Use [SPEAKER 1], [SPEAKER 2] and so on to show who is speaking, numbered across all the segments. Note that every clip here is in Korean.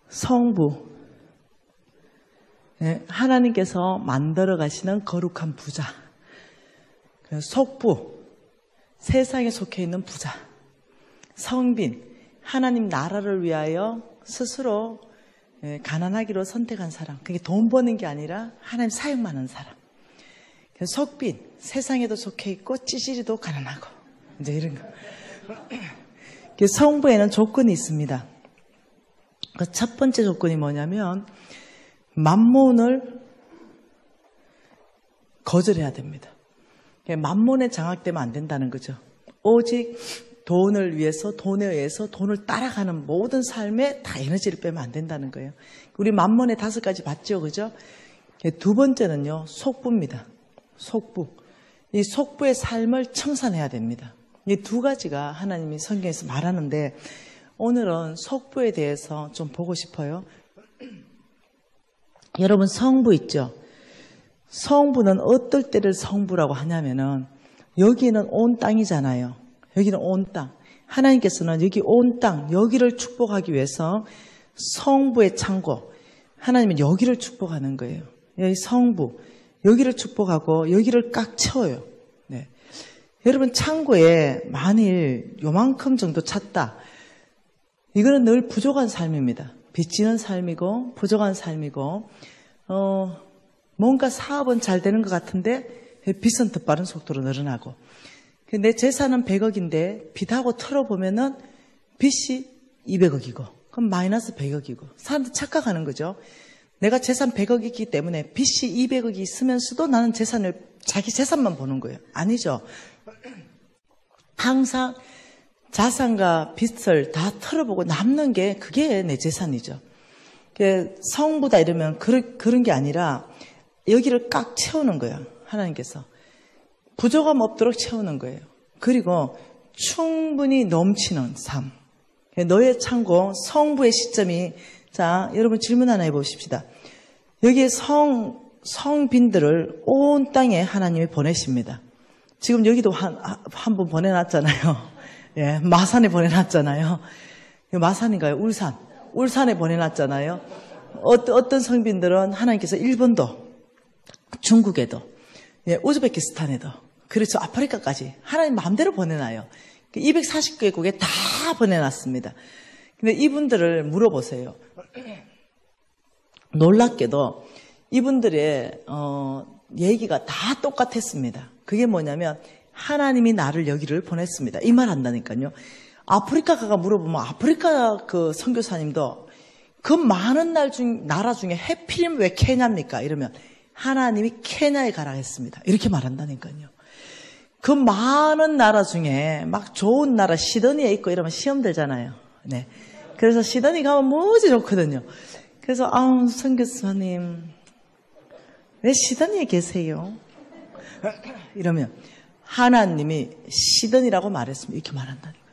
[SPEAKER 1] 성부, 하나님께서 만들어 가시는 거룩한 부자. 속부, 세상에 속해 있는 부자. 성빈, 하나님 나라를 위하여 스스로 가난하기로 선택한 사람. 그게 돈 버는 게 아니라 하나님 사용만 하는 사람. 속빈, 세상에도 속해 있고 찌질이도 가난하고 이제 이런 거. 성부에는 조건이 있습니다. 그 첫 번째 조건이 뭐냐면 만몬을 거절해야 됩니다. 만몬에 장악되면 안 된다는 거죠. 오직 돈을 위해서, 돈에 의해서 돈을 따라가는 모든 삶에 다 에너지를 빼면 안 된다는 거예요. 우리 만몬의 5가지 봤죠, 그죠? 두 번째는요, 속부입니다. 속부. 이 속부의 삶을 청산해야 됩니다. 이 2가지가 하나님이 성경에서 말하는데 오늘은 속부에 대해서 좀 보고 싶어요. 여러분 성부 있죠? 성부는 어떨 때를 성부라고 하냐면은 여기는 온 땅이잖아요. 여기는 온 땅. 하나님께서는 여기 온 땅, 여기를 축복하기 위해서 성부의 창고, 하나님은 여기를 축복하는 거예요. 여기 성부, 여기를 축복하고 여기를 꽉 채워요. 네. 여러분 창고에 만일 요만큼 정도 찼다. 이거는 늘 부족한 삶입니다. 빚지는 삶이고 부족한 삶이고 뭔가 사업은 잘 되는 것 같은데 빚은 더 빠른 속도로 늘어나고 내 재산은 100억인데 빚하고 털어보면은 빚이 200억이고 그럼 마이너스 100억이고 사람들 착각하는 거죠. 내가 재산 100억이기 때문에 빚이 200억이 있으면서도 나는 자기 재산만 보는 거예요. 아니죠. 항상 자산과 빚을 다 털어보고 남는 게 그게 내 재산이죠. 성부다 이러면 그런 게 아니라 여기를 꽉 채우는 거예요. 하나님께서. 부족함 없도록 채우는 거예요. 그리고 충분히 넘치는 삶. 너의 창고 성부의 시점이 자 여러분 질문 하나 해보십시다. 여기에 성빈들을 온 땅에 하나님이 보내십니다. 지금 여기도 한 번 보내놨잖아요. 예, 마산에 보내놨잖아요. 마산인가요? 울산에 보내놨잖아요. 어떤 성빈들은 하나님께서 일본도, 중국에도, 예, 우즈베키스탄에도, 그렇죠. 아프리카까지 하나님 마음대로 보내놔요. 240개국에 다 보내놨습니다. 근데 이분들을 물어보세요. 놀랍게도 이분들의 얘기가 다 똑같았습니다. 그게 뭐냐면 하나님이 나를 여기를 보냈습니다. 이 말 한다니까요. 아프리카 가가 물어보면 아프리카 그 선교사님도 그 많은 나라 중에 해필이면 왜 케냐입니까? 이러면 하나님이 케냐에 가라 했습니다. 이렇게 말한다니까요. 그 많은 나라 중에 막 좋은 나라 시드니에 있고 이러면 시험 들잖아요. 네. 그래서 시드니 가면 무지 좋거든요. 그래서 선교사님 왜 시드니에 계세요? 이러면 하나님이 시드니라고 말했으면 이렇게 말한다니까요.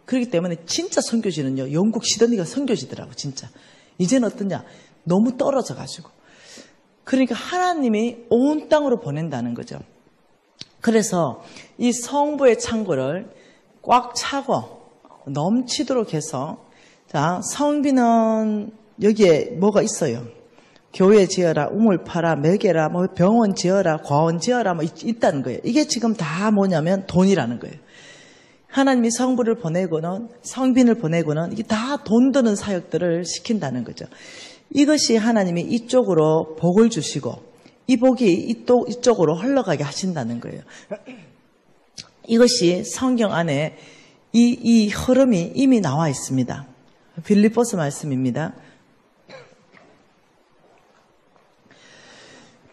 [SPEAKER 1] 그렇기 때문에 진짜 선교지는요. 영국 시드니가 선교지더라고 진짜. 이제는 어떠냐? 너무 떨어져가지고. 그러니까 하나님이 온 땅으로 보낸다는 거죠. 그래서 이 성부의 창고를 꽉 차고 넘치도록 해서 자 성비는 여기에 뭐가 있어요. 교회 지어라, 우물 파라, 매개라, 뭐 병원 지어라, 과원 지어라, 뭐 있다는 거예요. 이게 지금 다 뭐냐면 돈이라는 거예요. 하나님이 성부를 보내고는 성빈을 보내고는 이게 다 돈 드는 사역들을 시킨다는 거죠. 이것이 하나님이 이쪽으로 복을 주시고 이 복이 이쪽으로 흘러가게 하신다는 거예요. 이것이 성경 안에 이 흐름이 이미 나와 있습니다. 빌립보서 말씀입니다.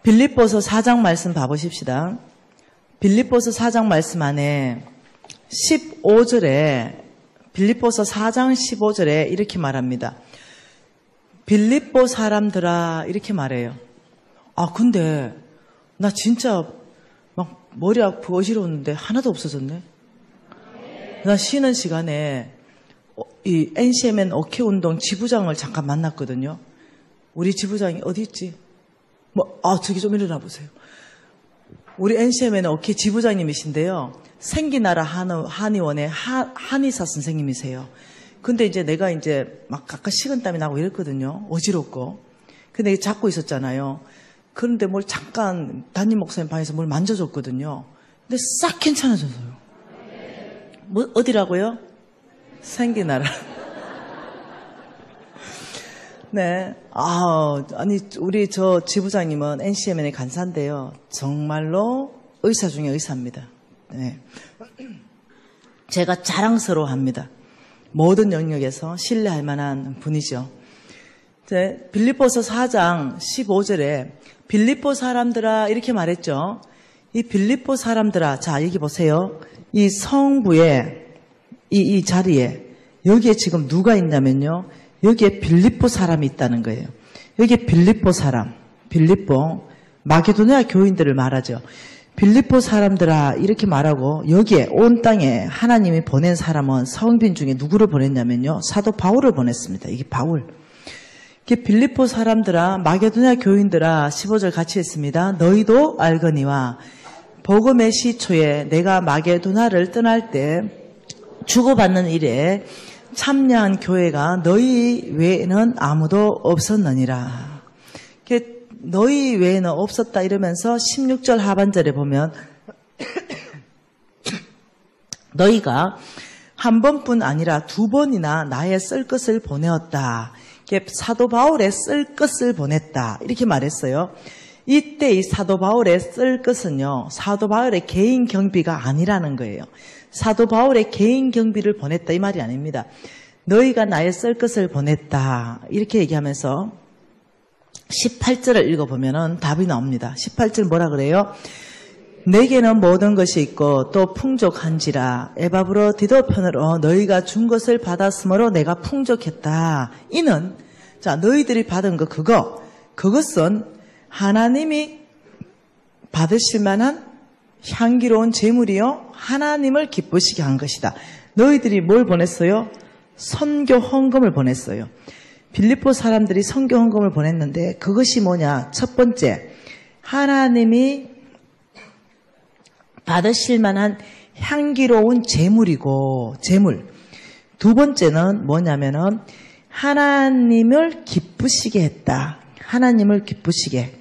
[SPEAKER 1] 빌립보서 4장 말씀 봐보십시다. 빌립보서 4장 말씀 안에 15절에 빌립보서 4장 15절에 이렇게 말합니다. 빌립보 사람들아 이렇게 말해요. 근데 나 진짜 막 머리 아프고 어지러웠는데 하나도 없어졌네. 나 쉬는 시간에 이 NCMN 어케 운동 지부장을 잠깐 만났거든요. 우리 지부장이 어디 있지? 저기 좀 일어나 보세요. 우리 NCMN 어케 지부장님이신데요. 생기나라 한의원의 한의사 선생님이세요. 근데 이제 내가 이제 막 가끔 식은땀이 나고 이랬거든요. 어지럽고. 근데 잡고 있었잖아요. 그런데 뭘 잠깐 담임 목사님 방에서 뭘 만져줬거든요. 근데 싹 괜찮아졌어요. 뭐, 어디라고요? 생기나라. 네. 아니, 우리 저 지부장님은 NCMN의 간사인데요. 정말로 의사 중에 의사입니다. 네. 제가 자랑스러워 합니다. 모든 영역에서 신뢰할 만한 분이죠. 빌립보서 4장 15절에 빌립보 사람들아 이렇게 말했죠. 이 빌립보 사람들아, 자 여기 보세요. 이 성부의 이 자리에 여기에 지금 누가 있냐면요. 여기에 빌립보 사람이 있다는 거예요. 여기에 빌립보 사람, 빌립보 마게도냐 교인들을 말하죠. 빌립보 사람들아 이렇게 말하고 여기에 온 땅에 하나님이 보낸 사람은 성빈 중에 누구를 보냈냐면요. 사도 바울을 보냈습니다. 이게 바울. 이게 빌립보 사람들아 마게도냐 교인들아 15절 같이 했습니다. 너희도 알거니와 복음의 시초에 내가 마게도냐를 떠날 때 주고받는 일에 참여한 교회가 너희 외에는 아무도 없었느니라. 너희 외에는 없었다 이러면서 16절 하반절에 보면 너희가 한 번뿐 아니라 두 번이나 나의 쓸 것을 보내었다. 사도 바울의 쓸 것을 보냈다. 이렇게 말했어요. 이때 이 사도 바울의 쓸 것은요. 사도 바울의 개인 경비가 아니라는 거예요. 사도 바울의 개인 경비를 보냈다 이 말이 아닙니다. 너희가 나의 쓸 것을 보냈다. 이렇게 얘기하면서 18절을 읽어보면 답이 나옵니다. 18절 뭐라 그래요? 내게는 모든 것이 있고 또 풍족한지라 에바브로 디도 편으로 너희가 준 것을 받았으므로 내가 풍족했다. 이는 자 너희들이 받은 거 그것은 하나님이 받으실 만한 향기로운 제물이요 하나님을 기쁘시게 한 것이다. 너희들이 뭘 보냈어요? 선교 헌금을 보냈어요. 빌립보 사람들이 선교 헌금을 보냈는데 그것이 뭐냐? 첫 번째, 하나님이 받으실 만한 향기로운 제물이고 제물. 두 번째는 뭐냐면은 하나님을 기쁘시게 했다. 하나님을 기쁘시게.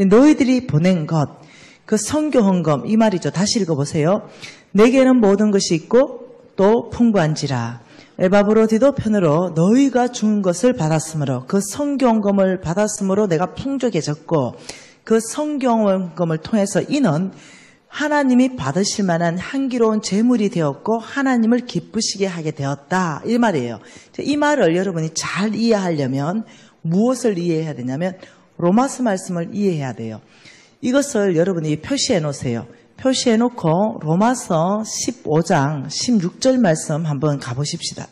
[SPEAKER 1] 너희들이 보낸 것, 그 선교 헌금 이 말이죠. 다시 읽어보세요. 내게는 모든 것이 있고 또 풍부한지라. 에바브로디도 편으로 너희가 준 것을 받았으므로 그 성경금을 받았으므로 내가 풍족해졌고 그 성경금을 통해서 이는 하나님이 받으실 만한 향기로운 제물이 되었고 하나님을 기쁘시게 하게 되었다. 이 말이에요. 이 말을 여러분이 잘 이해하려면 무엇을 이해해야 되냐면 로마서 말씀을 이해해야 돼요. 이것을 여러분이 표시해 놓으세요. 표시해 놓고 로마서 15장 16절 말씀 한번 가보십시다.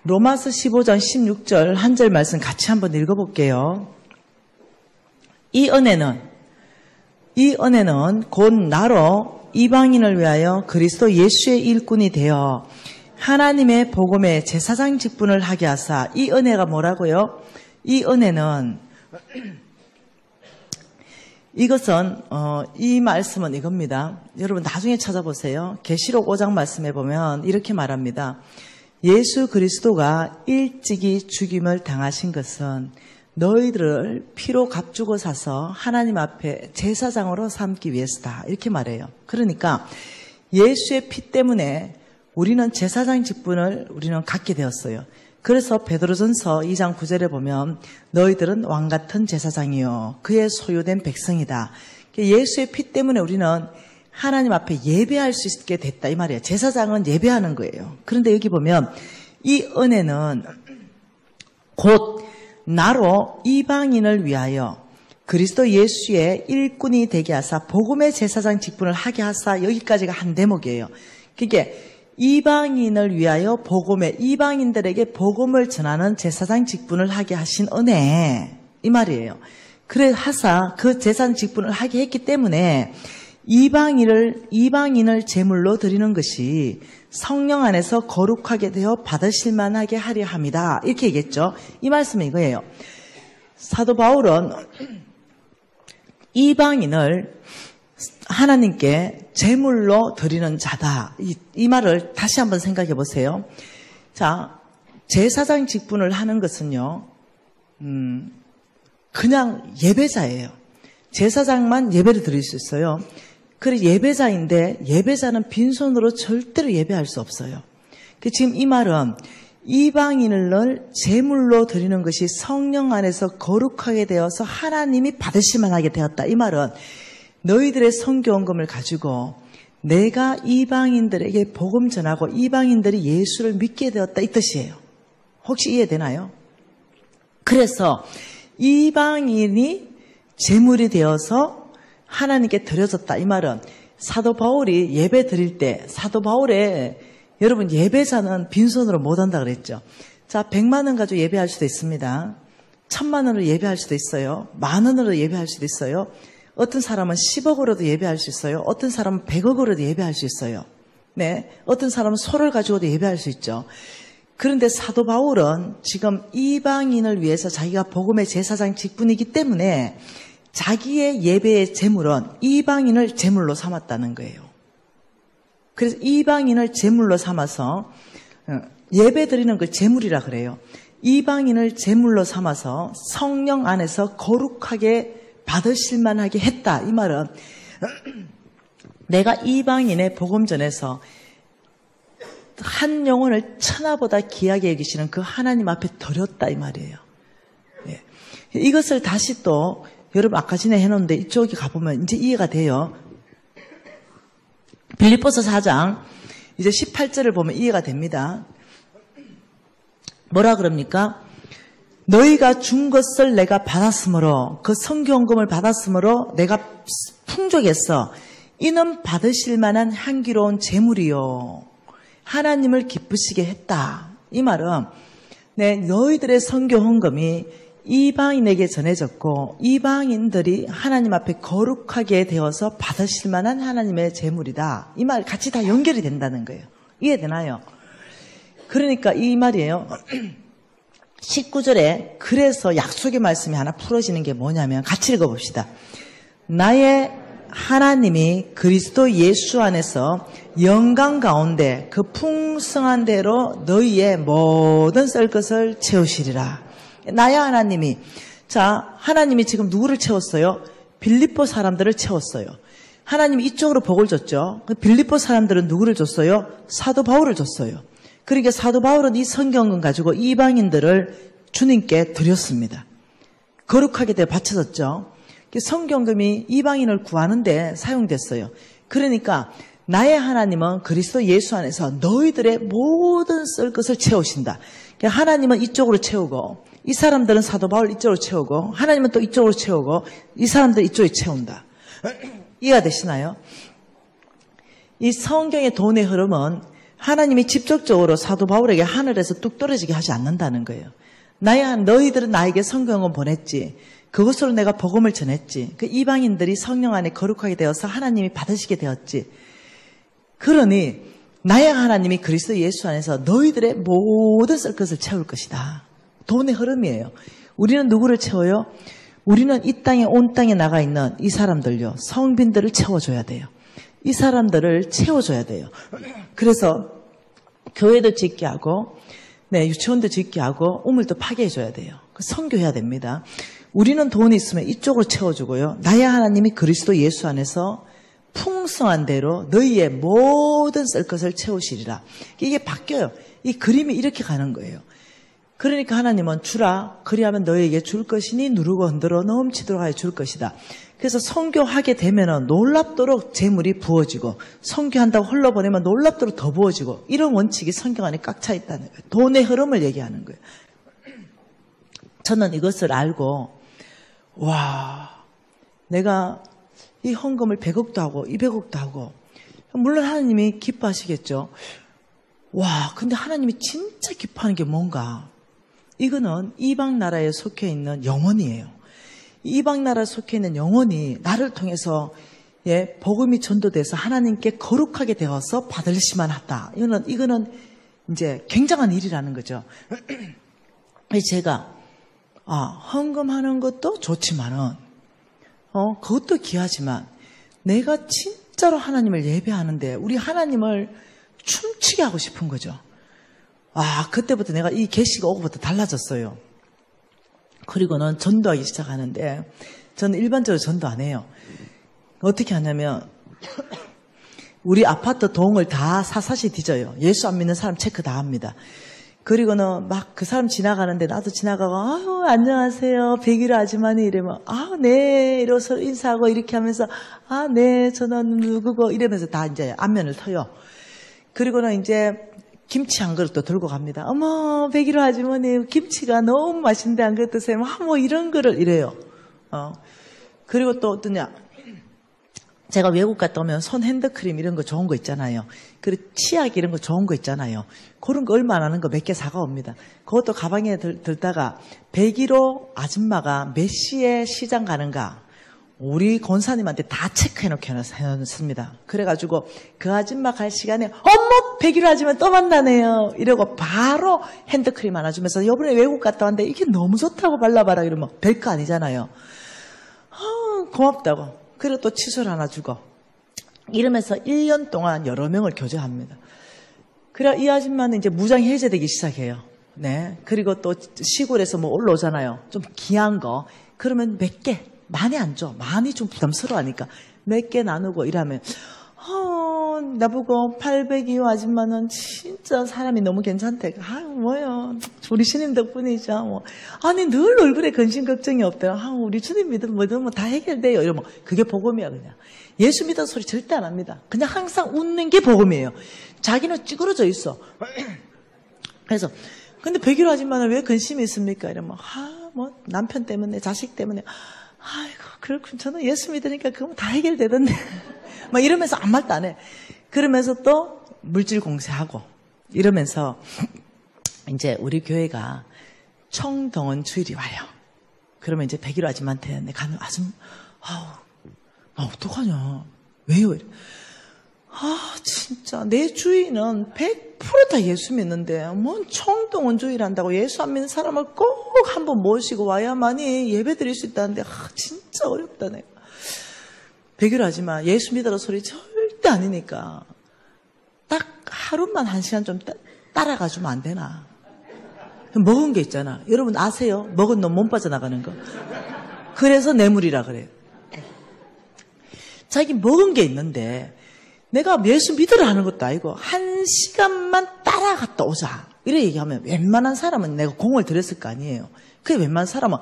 [SPEAKER 1] 로마서 15장 16절 한 절 말씀 같이 한번 읽어볼게요. 이 은혜는 곧 나로 이방인을 위하여 그리스도 예수의 일꾼이 되어 하나님의 복음의 제사장 직분을 하게 하사. 이 은혜가 뭐라고요? 이 은혜는 이것은 이 말씀은 이겁니다. 여러분 나중에 찾아보세요. 계시록 5장 말씀에 보면 이렇게 말합니다. 예수 그리스도가 일찍이 죽임을 당하신 것은 너희들을 피로 값주고 사서 하나님 앞에 제사장으로 삼기 위해서다. 이렇게 말해요. 그러니까 예수의 피 때문에 우리는 제사장 직분을 우리는 갖게 되었어요. 그래서 베드로전서 2장 9절에 보면 너희들은 왕같은 제사장이요 그의 소유된 백성이다. 예수의 피 때문에 우리는 하나님 앞에 예배할 수 있게 됐다 이 말이에요. 제사장은 예배하는 거예요. 그런데 여기 보면 이 은혜는 곧 나로 이방인을 위하여 그리스도 예수의 일꾼이 되게 하사 복음의 제사장 직분을 하게 하사. 여기까지가 한 대목이에요. 그게 이방인을 위하여 복음의 이방인들에게 복음을 전하는 제사장 직분을 하게 하신 은혜 이 말이에요. 그래 하사 그 제사장 직분을 하게 했기 때문에 이방인을 제물로 드리는 것이 성령 안에서 거룩하게 되어 받으실 만하게 하려 합니다. 이렇게 얘기했죠. 이 말씀은 이거예요. 사도 바울은 이방인을 하나님께 제물로 드리는 자다. 이 말을 다시 한번 생각해 보세요. 자, 제사장 직분을 하는 것은요, 그냥 예배자예요. 제사장만 예배를 드릴 수 있어요. 그래 예배자인데 예배자는 빈손으로 절대로 예배할 수 없어요. 지금 이 말은 이방인을 제물로 드리는 것이 성령 안에서 거룩하게 되어서 하나님이 받으실 만하게 되었다. 이 말은 너희들의 선교원금을 가지고 내가 이방인들에게 복음 전하고 이방인들이 예수를 믿게 되었다. 이 뜻이에요. 혹시 이해되나요? 그래서 이방인이 제물이 되어서 하나님께 드려졌다. 이 말은 사도 바울이 예배 드릴 때 사도 바울의 여러분 예배자는 빈손으로 못한다 그랬죠. 자, 100만 원 가지고 예배할 수도 있습니다. 1000만 원으로 예배할 수도 있어요. 10,000원으로 예배할 수도 있어요. 어떤 사람은 10억으로도 예배할 수 있어요. 어떤 사람은 100억으로도 예배할 수 있어요. 네, 어떤 사람은 소를 가지고도 예배할 수 있죠. 그런데 사도 바울은 지금 이방인을 위해서 자기가 복음의 제사장 직분이기 때문에 자기의 예배의 제물은 이방인을 제물로 삼았다는 거예요. 그래서 이방인을 제물로 삼아서 예배 드리는 걸 제물이라 그래요. 이방인을 제물로 삼아서 성령 안에서 거룩하게 받으실 만하게 했다. 이 말은 내가 이방인의 복음 전에서 한 영혼을 천하보다 귀하게 여기시는 그 하나님 앞에 드렸다 이 말이에요. 예. 이것을 다시 또 여러분 아까 전에 해놓은데 이쪽에 가보면 이제 이해가 돼요. 빌립보서 4장 이제 18절을 보면 이해가 됩니다. 뭐라 그럽니까? 너희가 준 것을 내가 받았으므로 그 선교원금을 받았으므로 내가 풍족했어. 이는 받으실 만한 향기로운 제물이요 하나님을 기쁘시게 했다. 이 말은 너희들의 선교헌금이 이방인에게 전해졌고 이방인들이 하나님 앞에 거룩하게 되어서 받으실 만한 하나님의 제물이다. 이 말 같이 다 연결이 된다는 거예요. 이해되나요? 그러니까 이 말이에요. 19절에 그래서 약속의 말씀이 하나 풀어지는 게 뭐냐면 같이 읽어봅시다. 나의 하나님이 그리스도 예수 안에서 영광 가운데 그 풍성한 대로 너희의 모든 썰 것을 채우시리라. 나의 하나님이 자 하나님이 지금 누구를 채웠어요? 빌립보 사람들을 채웠어요. 하나님이 이쪽으로 복을 줬죠. 빌립보 사람들은 누구를 줬어요? 사도 바울을 줬어요. 그러니까 사도 바울은 이 성경을 가지고 이방인들을 주님께 드렸습니다. 거룩하게 되어 바쳐졌죠. 성경금이 이방인을 구하는데 사용됐어요. 그러니까 나의 하나님은 그리스도 예수 안에서 너희들의 모든 썰 것을 채우신다. 하나님은 이쪽으로 채우고 이 사람들은 사도 바울 이쪽으로 채우고 하나님은 또 이쪽으로 채우고 이 사람들 이쪽에 채운다. 이해가 되시나요? 이 성경의 돈의 흐름은 하나님이 직접적으로 사도 바울에게 하늘에서 뚝 떨어지게 하지 않는다는 거예요. 너희들은 나에게 성경을 보냈지. 그것으로 내가 복음을 전했지. 그 이방인들이 성령 안에 거룩하게 되어서 하나님이 받으시게 되었지. 그러니 나의 하나님이 그리스도 예수 안에서 너희들의 모든 썰 것을 채울 것이다. 돈의 흐름이에요. 우리는 누구를 채워요? 우리는 이 땅에 온 땅에 나가 있는 이 사람들요. 성빈들을 채워줘야 돼요. 이 사람들을 채워줘야 돼요. 그래서 교회도 짓게 하고 유치원도 짓게 하고 우물도 파괴해줘야 돼요. 선교해야 됩니다. 우리는 돈이 있으면 이쪽으로 채워주고요. 나의 하나님이 그리스도 예수 안에서 풍성한 대로 너희의 모든 썰 것을 채우시리라. 이게 바뀌어요. 이 그림이 이렇게 가는 거예요. 그러니까 하나님은 주라 그리하면 너희에게 줄 것이니 누르고 흔들어 넘치도록 하여 줄 것이다. 그래서 선교하게 되면은 놀랍도록 재물이 부어지고 선교한다고 흘러보내면 놀랍도록 더 부어지고 이런 원칙이 성경 안에 꽉 차 있다는 거예요. 돈의 흐름을 얘기하는 거예요. 저는 이것을 알고 와 내가 이 헌금을 100억도 하고 200억도 하고 물론 하나님이 기뻐하시겠죠. 와 근데 하나님이 진짜 기뻐하는 게 뭔가 이거는 이방 나라에 속해 있는 영혼이에요. 이방 나라에 속해 있는 영혼이 나를 통해서 복음이 전도돼서 하나님께 거룩하게 되어서 받으시만 하다. 이거는 이제 굉장한 일이라는 거죠. 제가 헌금하는 것도 좋지만은 그것도 귀하지만 내가 진짜로 하나님을 예배하는데 우리 하나님을 춤추게 하고 싶은 거죠. 그때부터 내가 이 계시가 오고부터 달라졌어요. 그리고는 전도하기 시작하는데 저는 일반적으로 전도 안 해요. 어떻게 하냐면 우리 아파트 동을 다 사사시 뒤져요. 예수 안 믿는 사람 체크 다 합니다. 그리고는 막 그 사람 지나가는데 나도 지나가고 안녕하세요 백일호 아주머니 이러면 네 이러면서 인사하고 이렇게 하면서 네 저는 누구고 이러면서 다 이제 안면을 터요. 그리고는 이제 김치 한 그릇도 들고 갑니다. 어머 백일호 아주머니 김치가 너무 맛있는데 한 그릇 드세요. 뭐 이런 거를 이래요. 그리고 또 어떠냐, 제가 외국 갔다 오면 손 핸드크림 이런 거 좋은 거 있잖아요. 그리고 치약 이런 거 좋은 거 있잖아요. 그런 거 얼마 안 하는 거 몇 개 사가옵니다. 그것도 가방에 들다가 101호 아줌마가 몇 시에 시장 가는가 우리 권사님한테 다 체크해놓습니다. 그래가지고 그 아줌마 갈 시간에 어머 101호 아줌마 또 만나네요 이러고 바로 핸드크림 하나 주면서 이번에 외국 갔다 왔는데 이게 너무 좋다고 발라봐라 이러면 별거 아니잖아요. 고맙다고. 그리고 또 칫솔 하나 주고 이러면서 1년 동안 여러 명을 교제합니다. 그래 이 아줌마는 이제 무장 해제되기 시작해요. 네. 그리고 또 시골에서 뭐 올라오잖아요. 좀 귀한 거. 그러면 몇 개, 많이 안 줘. 많이 좀 부담스러워하니까 몇 개 나누고 이러면 나보고 802호 아줌마는 진짜 사람이 너무 괜찮대. 뭐요. 우리 주님 덕분이죠. 뭐. 아니, 늘 얼굴에 근심 걱정이 없대요. 우리 주님 믿으면 뭐 다 해결돼요. 이러면 그게 복음이야, 그냥. 예수 믿어 소리 절대 안 합니다. 그냥 항상 웃는 게 복음이에요. 자기는 찌그러져 있어. 그래서, 근데 101호 아줌마는 왜 근심이 있습니까? 이러면, 뭐, 남편 때문에, 자식 때문에. 아이고, 그렇군. 저는 예수 믿으니까 그건 다 해결되던데. 막 이러면서 아무 말도 안 해. 그러면서 또 물질 공세하고 이러면서 이제 우리 교회가 청동원 주일이 와요. 그러면 이제 101호 아줌마한테 내가 가면 나 어떡하냐. 왜요? 진짜 내 주인은 100% 다 예수 믿는데 뭔 청동원 주일 한다고 예수 안 믿는 사람을 꼭 한번 모시고 와야만이 예배 드릴 수 있다는데 진짜 어렵다 내가. 101호 아줌마 예수 믿으라 소리 절대 아니니까 딱 하루만 1시간 좀 따라가주면 안 되나. 먹은 게 있잖아. 여러분 아세요? 먹은 놈 몸 빠져나가는 거. 그래서 뇌물이라 그래요. 자기 먹은 게 있는데 내가 예수 믿으라 하는 것도 아니고 1시간만 따라갔다 오자 이래 얘기하면 웬만한 사람은 내가 공을 들였을 거 아니에요. 그게 웬만한 사람은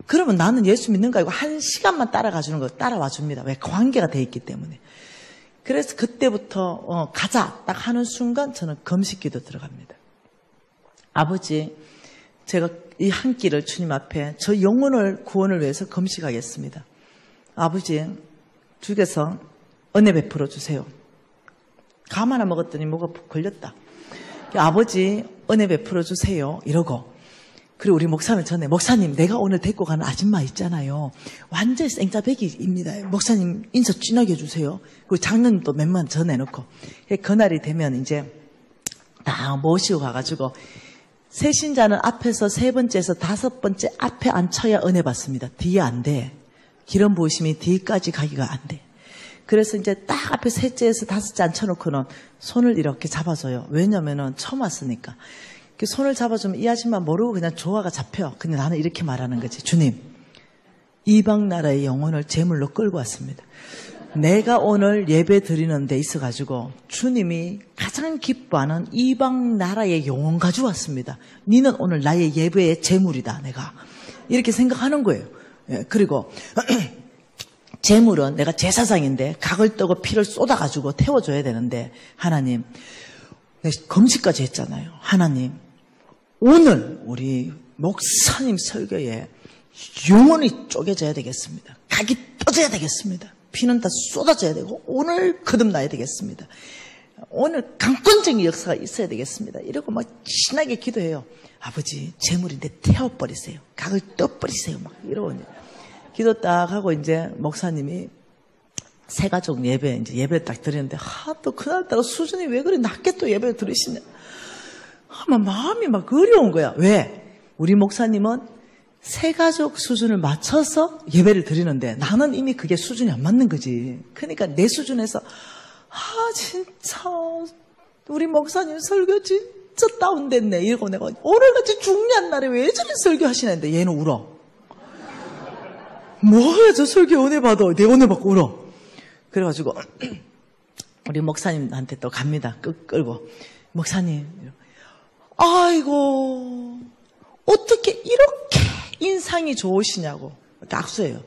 [SPEAKER 1] 그러면 나는 예수 믿는 거 아니고 1시간만 따라가 주는 거 따라와 줍니다. 왜? 관계가 돼 있기 때문에. 그래서 그때부터 가자 딱 하는 순간 저는 금식기도 들어갑니다. 아버지, 제가 이 한 끼를 주님 앞에 저 영혼을 구원을 위해서 금식하겠습니다. 아버지, 주께서 은혜 베풀어 주세요. 감 하나 먹었더니 뭐가 걸렸다. 아버지, 은혜 베풀어 주세요. 이러고. 그리고 우리 목사는 전에 목사님 내가 오늘 데리고 가는 아줌마 있잖아요. 완전히 생짜배기입니다. 목사님 인사 진하게 해주세요. 그리고 장로님도 몇만 전해놓고 그날이 되면 이제 다 모시고 가가지고 새신자는 앞에서 3번째에서 5번째 앞에 앉혀야 은혜 받습니다. 뒤에 안 돼. 기름 부으심이 뒤까지 가기가 안 돼. 그래서 이제 딱 앞에 3째에서 5째 앉혀놓고는 손을 이렇게 잡아줘요. 왜냐면은 처음 왔으니까. 손을 잡아주면 이 아줌마 모르고 그냥 조화가 잡혀. 근데 나는 이렇게 말하는 거지. 주님, 이방 나라의 영혼을 제물로 끌고 왔습니다. 내가 오늘 예배 드리는 데 있어가지고 주님이 가장 기뻐하는 이방 나라의 영혼 가져왔습니다. 니는 오늘 나의 예배의 제물이다. 내가 이렇게 생각하는 거예요. 그리고 제물은 내가 제사장인데 각을 떠고 피를 쏟아가지고 태워줘야 되는데 하나님, 금식까지 했잖아요. 하나님, 오늘 우리 목사님 설교에 영혼이 쪼개져야 되겠습니다. 각이 떠져야 되겠습니다. 피는 다 쏟아져야 되고 오늘 거듭나야 되겠습니다. 오늘 강권적인 역사가 있어야 되겠습니다. 이러고 막 신나게 기도해요. 아버지, 제물인데 태워버리세요. 각을 떠버리세요. 막 이러고 기도 딱 하고 이제 목사님이 새가족 예배, 이제 예배 딱 드리는데, 또 그날따라 수준이 왜 그리 낮게 또 예배를 들으시냐. 막 마음이 막 어려운 거야. 왜? 우리 목사님은 새가족 수준을 맞춰서 예배를 드리는데 나는 이미 그게 수준이 안 맞는 거지. 그러니까 내 수준에서 진짜 우리 목사님 설교 진짜 다운됐네 이러고 내가 오늘같이 중요한 날에 왜 저리 설교하시는데 얘는 울어. 뭐야 저 설교 은혜 받아. 내 은혜 받고 울어. 그래가지고 우리 목사님한테 또 갑니다. 끌고 목사님 아이고 어떻게 이렇게 인상이 좋으시냐고 이렇게 악수해요.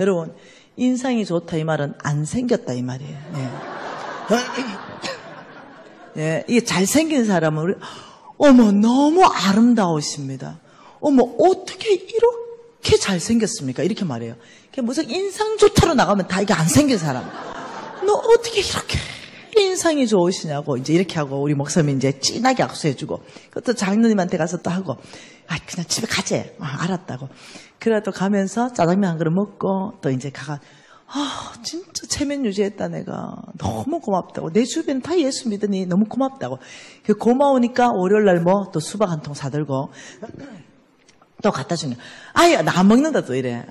[SPEAKER 1] 여러분 인상이 좋다 이 말은 안 생겼다 이 말이에요. 예, 이게 잘생긴 사람은 어머 너무 아름다우십니다. 어머 어떻게 이렇게 잘생겼습니까? 이렇게 말해요. 무슨 인상 좋다로 나가면 다 이게 안 생긴 사람. 너 어떻게 이렇게 인상이 좋으시냐고 이제 이렇게 하고 우리 목사님이 이제 진하게 악수해주고 그것도 장로님한테 가서 또 하고 그냥 집에 가재. 알았다고. 그래 또 가면서 짜장면 한 그릇 먹고 또 이제 가가 진짜 체면 유지했다 내가 너무 고맙다고 내 주변 다 예수 믿으니 너무 고맙다고 고마우니까 월요일날 뭐 또 수박 한 통 사들고 또 갖다 주냐 나 안 먹는다 또 이래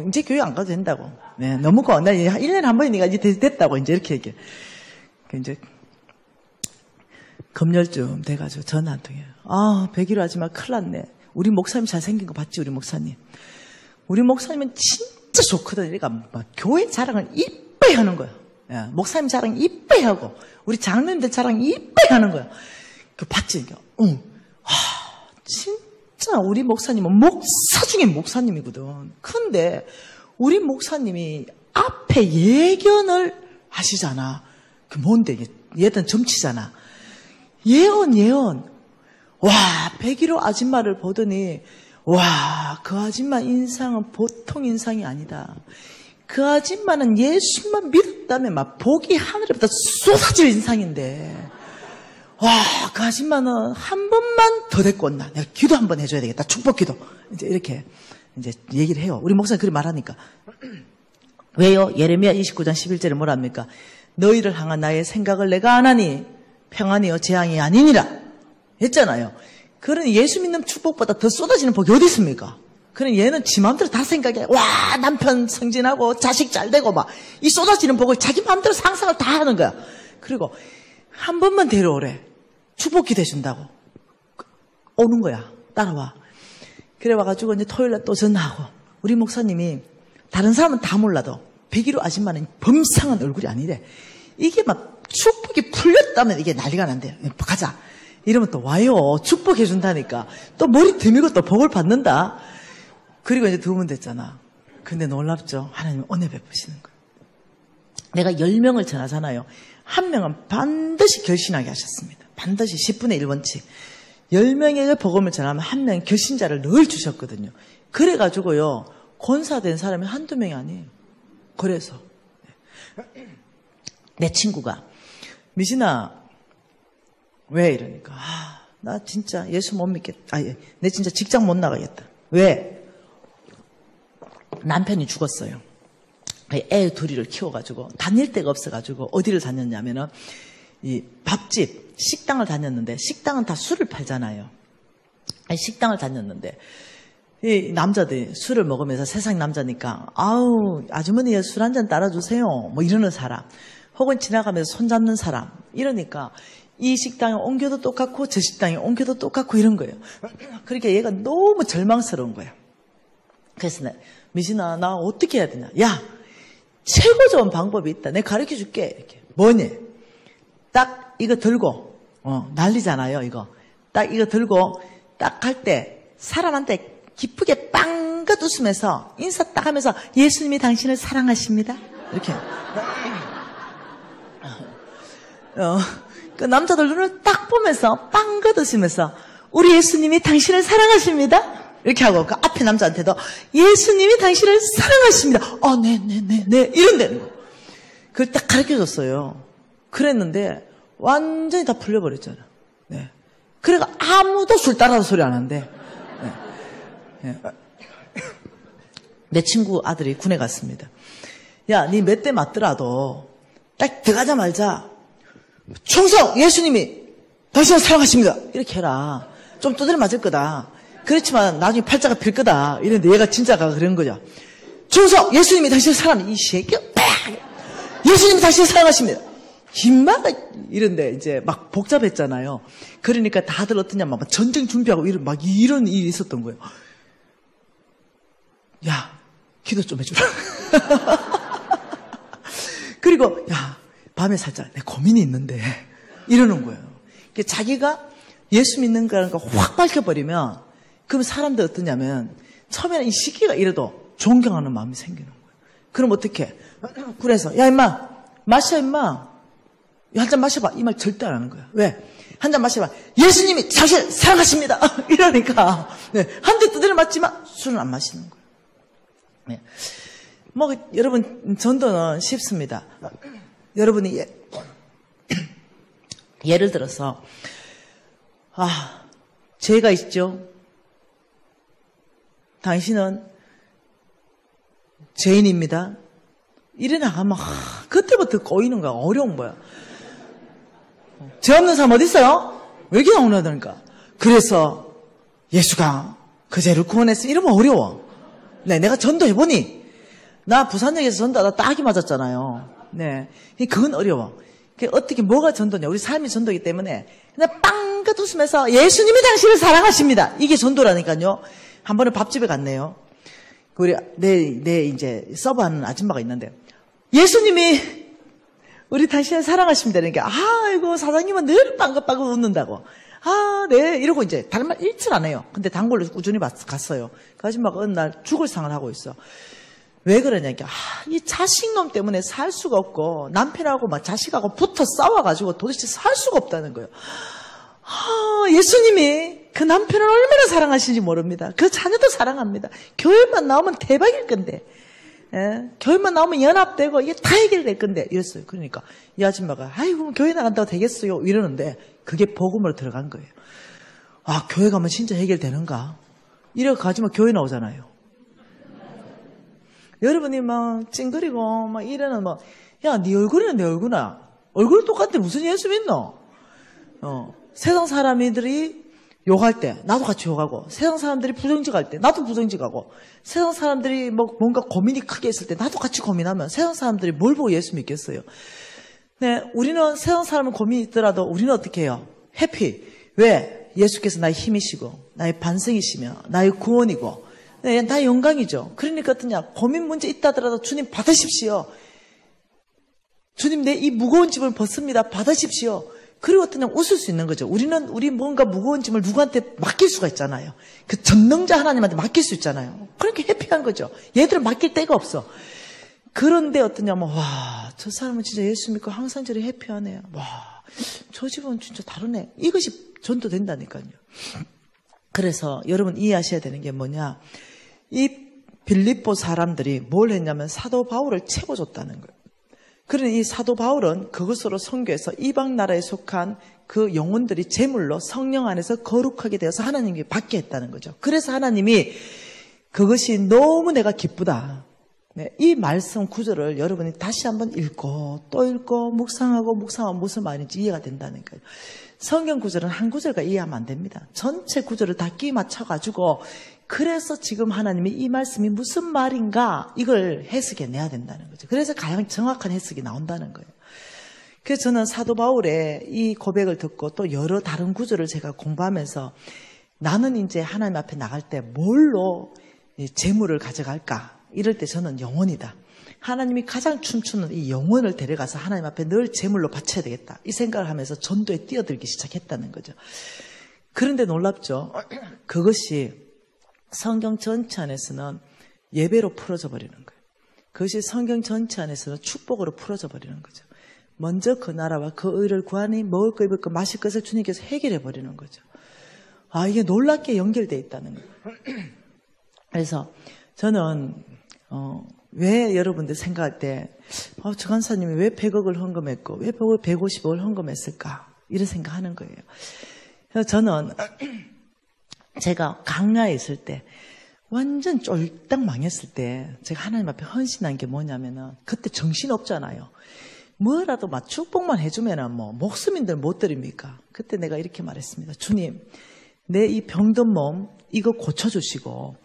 [SPEAKER 1] 이제 교회 안 가도 된다고 네 너무 고마워 나 1년에 한 번이니까 이제 됐다고 이제 이렇게 얘기해 이제 금요일쯤 돼가지고 전화 한 통해요 100일 하지만 큰일 났네 우리 목사님 잘생긴 거 봤지 우리 목사님 우리 목사님은 진짜 좋거든. 그러니까 막 교회 자랑을 이쁘게 하는 거야. 예, 목사님 자랑 이쁘게 하고 우리 장로님들 자랑 이쁘게 하는 거야. 그 봤지? 진짜 우리 목사님은 목사 중에 목사님이거든. 근데 우리 목사님이 앞에 예견을 하시잖아. 그 뭔데? 얘는 정치잖아. 예언. 와 101호 아줌마를 보더니 와, 그 아줌마 인상은 보통 인상이 아니다. 그 아줌마는 예수만 믿었다면 막 복이 하늘에부터 쏟아질 인상인데 와, 그 아줌마는 한 번만 더 데리고 온나. 내가 기도 한번 해줘야 되겠다. 축복 기도. 이제 이렇게 이제 얘기를 해요. 우리 목사님 그렇게 말하니까. 왜요? 예레미야 29장 11절에 뭐라 합니까? 너희를 향한 나의 생각을 내가 안 하니 평안이요 재앙이 아니니라 했잖아요. 그러니 예수 믿는 축복보다 더 쏟아지는 복이 어디 있습니까? 그러니 얘는 지 마음대로 다 생각해. 와 남편 승진하고 자식 잘되고 막 이 쏟아지는 복을 자기 마음대로 상상을 다 하는 거야. 그리고 한 번만 데려오래. 축복 기대준다고. 오는 거야. 따라와. 그래 와가지고 이제 토요일날 또 전화하고 우리 목사님이 다른 사람은 다 몰라도 101호 아줌마는 범상한 얼굴이 아니래. 이게 막 축복이 풀렸다면 이게 난리가 난대요. 가자. 이러면 또 와요. 축복해준다니까. 또 머리 드밀고 또 복을 받는다. 그리고 이제 2분 됐잖아. 근데 놀랍죠. 하나님 은혜 베푸시는 거예요. 내가 10명을 전하잖아요. 한 명은 반드시 결신하게 하셨습니다. 반드시 10분의 1원칙. 10명에게 복음을 전하면 한 명이 결신자를 늘 주셨거든요. 그래가지고요. 권사된 사람이 한두 명이 아니에요. 그래서 내 친구가 미신아 왜 이러니까 나 진짜 예수 못 믿겠다. 내 진짜 직장 못 나가겠다. 왜? 남편이 죽었어요. 애 둘이를 키워가지고 다닐 데가 없어가지고 어디를 다녔냐면은 이 밥집 식당을 다녔는데 식당은 다 술을 팔잖아요. 식당을 다녔는데 이 남자들이 술을 먹으면서 세상 남자니까 아주머니 술 한 잔 따라주세요 뭐 이러는 사람 혹은 지나가면서 손잡는 사람 이러니까 이 식당에 옮겨도 똑같고 저 식당에 옮겨도 똑같고 이런 거예요. 그러니까 얘가 너무 절망스러운 거예요. 그래서 미진아 나 어떻게 해야 되냐. 야 최고 좋은 방법이 있다. 내가 가르쳐 줄게. 이렇게. 뭐니? 딱 이거 들고 난리잖아요 이거. 딱 이거 들고 딱 할 때 사람한테 기쁘게 빵긋 웃으면서 인사 딱 하면서 예수님이 당신을 사랑하십니다. 이렇게. 그 남자들 눈을 딱 보면서 빵긋 웃으면서 우리 예수님이 당신을 사랑하십니다. 이렇게 하고 그 앞에 남자한테도 예수님이 당신을 사랑하십니다. 네 이런다는 거. 그걸 딱 가르쳐줬어요. 그랬는데 완전히 다 풀려버렸잖아. 네. 그러니까 아무도 술 따라서 소리 안 한대. 네. 내 친구 아들이 군에 갔습니다. 야, 니 몇 대 맞더라도 딱 들어가자마자 충성! 예수님이 당신을 사랑하십니다. 이렇게 해라. 좀 두드려 맞을 거다. 그렇지만 나중에 팔자가 필 거다. 이랬는데 얘가 진짜가 그런 거죠. 중성, 예수님이 당신을 사랑합니다. 이 새끼, 예수님이 당신을 사랑하십니다. 힘마가 이런데 이제 막 복잡했잖아요. 그러니까 다들 어떠냐, 막 전쟁 준비하고 이런 일이 있었던 거예요. 야, 기도 좀 해주라. 그리고, 야, 밤에 살짝 내 고민이 있는데, 이러는 거예요. 자기가 예수 믿는 거라는 거 확 밝혀버리면, 그럼 사람들 어떠냐면, 처음에는 이 시기가 이래도 존경하는 마음이 생기는 거예요. 그럼 어떻게? 그래서, 야, 임마, 마셔, 임마. 한 잔 마셔봐. 이 말 절대 안 하는 거야. 왜? 한 잔 마셔봐. 예수님이 당신을 사랑하십니다. 이러니까, 네, 한 대 두드려 맞지만 술은 안 마시는 거예요. 네. 뭐, 여러분, 전도는 쉽습니다. 여러분이 예를 들어서, 죄가 있죠? 당신은 죄인입니다. 이래 나가면, 그때부터 꼬이는 거야. 어려운 거야. 죄 없는 사람 어디 있어요? 왜 이렇게 나오냐니까. 그래서 예수가 그 죄를 구원했으면 이러면 어려워. 네, 내가 전도해보니, 나 부산역에서 전도하다 딱이 맞았잖아요. 네. 그건 어려워. 어떻게, 뭐가 전도냐. 우리 삶이 전도이기 때문에, 그냥 빵긋 웃으면서 예수님이 당신을 사랑하십니다. 이게 전도라니까요. 한 번은 밥집에 갔네요. 우리, 내 이제 서브하는 아줌마가 있는데, 예수님이 우리 당신을 사랑하십니다. 그러니까, 아이고, 사장님은 늘 빵긋빵긋 웃는다고. 네. 이러고 이제, 다른 말 일칠 안 해요. 근데 단골로 꾸준히 갔어요. 그 아줌마가 어느 날 죽을 상을 하고 있어. 왜 그러냐니까, 이 자식놈 때문에 살 수가 없고, 남편하고 막 자식하고 붙어 싸워가지고 도대체 살 수가 없다는 거예요. 예수님이 그 남편을 얼마나 사랑하시는지 모릅니다. 그 자녀도 사랑합니다. 교회만 나오면 대박일 건데, 예? 교회만 나오면 연합되고 이게 다 해결될 건데 이랬어요. 그러니까 이 아줌마가 아이고 교회 나간다고 되겠어요 이러는데 그게 복음으로 들어간 거예요. 교회 가면 진짜 해결되는가? 이래 가지고 교회 나오잖아요. 여러분이 막 찡그리고 막 이러는 뭐 야, 네 얼굴이는 내 얼굴이야. 얼굴 똑같은데 무슨 예수 믿노? 세상 사람들이 욕할 때 나도 같이 욕하고, 세상 사람들이 부정직할 때 나도 부정직하고, 세상 사람들이 뭔가 고민이 크게 있을 때 나도 같이 고민하면 세상 사람들이 뭘 보고 예수 믿겠어요? 네, 우리는 세상 사람은 고민이 있더라도 우리는 어떻게 해요? 해피. 왜? 예수께서 나의 힘이시고 나의 반성이시며 나의 구원이고, 네, 나의 영광이죠. 그러니까 어떠냐? 고민 문제 있다더라도 주님 받으십시오. 주님 내 이 무거운 짐을 벗습니다. 받으십시오. 그리고 어떠냐? 웃을 수 있는 거죠. 우리 뭔가 무거운 짐을 누구한테 맡길 수가 있잖아요. 그 전능자 하나님한테 맡길 수 있잖아요. 그렇게 해피한 거죠. 얘들은 맡길 데가 없어. 그런데 어떠냐면, 와, 저 사람은 진짜 예수 믿고 항상 저리 해피하네요. 와, 저 집은 진짜 다르네. 이것이 전도된다니까요. 그래서 여러분 이해하셔야 되는 게 뭐냐. 이 빌립보 사람들이 뭘 했냐면 사도 바울을 채워줬다는 거예요. 그러니 이 사도 바울은 그것으로 선교해서 이방 나라에 속한 그 영혼들이 제물로 성령 안에서 거룩하게 되어서 하나님께 받게 했다는 거죠. 그래서 하나님이 그것이 너무 내가 기쁘다. 네, 이 말씀 구절을 여러분이 다시 한번 읽고 또 읽고 묵상하고 무슨 말인지 이해가 된다는 거예요. 성경 구절은 한 구절과 이해하면 안 됩니다. 전체 구절을 다 끼 맞춰가지고 그래서 지금 하나님이 이 말씀이 무슨 말인가 이걸 해석해 내야 된다는 거죠. 그래서 가장 정확한 해석이 나온다는 거예요. 그래서 저는 사도 바울의 이 고백을 듣고 또 여러 다른 구절을 제가 공부하면서 나는 이제 하나님 앞에 나갈 때 뭘로 재물을 가져갈까? 이럴 때 저는 영혼이다. 하나님이 가장 춤추는 이 영혼을 데려가서 하나님 앞에 늘 제물로 바쳐야 되겠다. 이 생각을 하면서 전도에 뛰어들기 시작했다는 거죠. 그런데 놀랍죠. 그것이 성경 전체 안에서는 예배로 풀어져 버리는 거예요. 그것이 성경 전체 안에서는 축복으로 풀어져 버리는 거죠. 먼저 그 나라와 그 의를 구하니 먹을 거 입을 거 마실 것을 주님께서 해결해 버리는 거죠. 이게 놀랍게 연결되어 있다는 거예요. 그래서 저는 왜 여러분들 생각할 때 저 간사님이 왜 100억을 헌금했고 왜 150억을 헌금했을까 이런 생각하는 거예요. 그래서 저는 제가 강야에 있을 때 완전 쫄딱 망했을 때 제가 하나님 앞에 헌신한 게 뭐냐면은 그때 정신 없잖아요. 뭐라도 막 축복만 해주면은 뭐 목숨인들 못 드립니까? 그때 내가 이렇게 말했습니다. 주님, 내 이 병든 몸 이거 고쳐주시고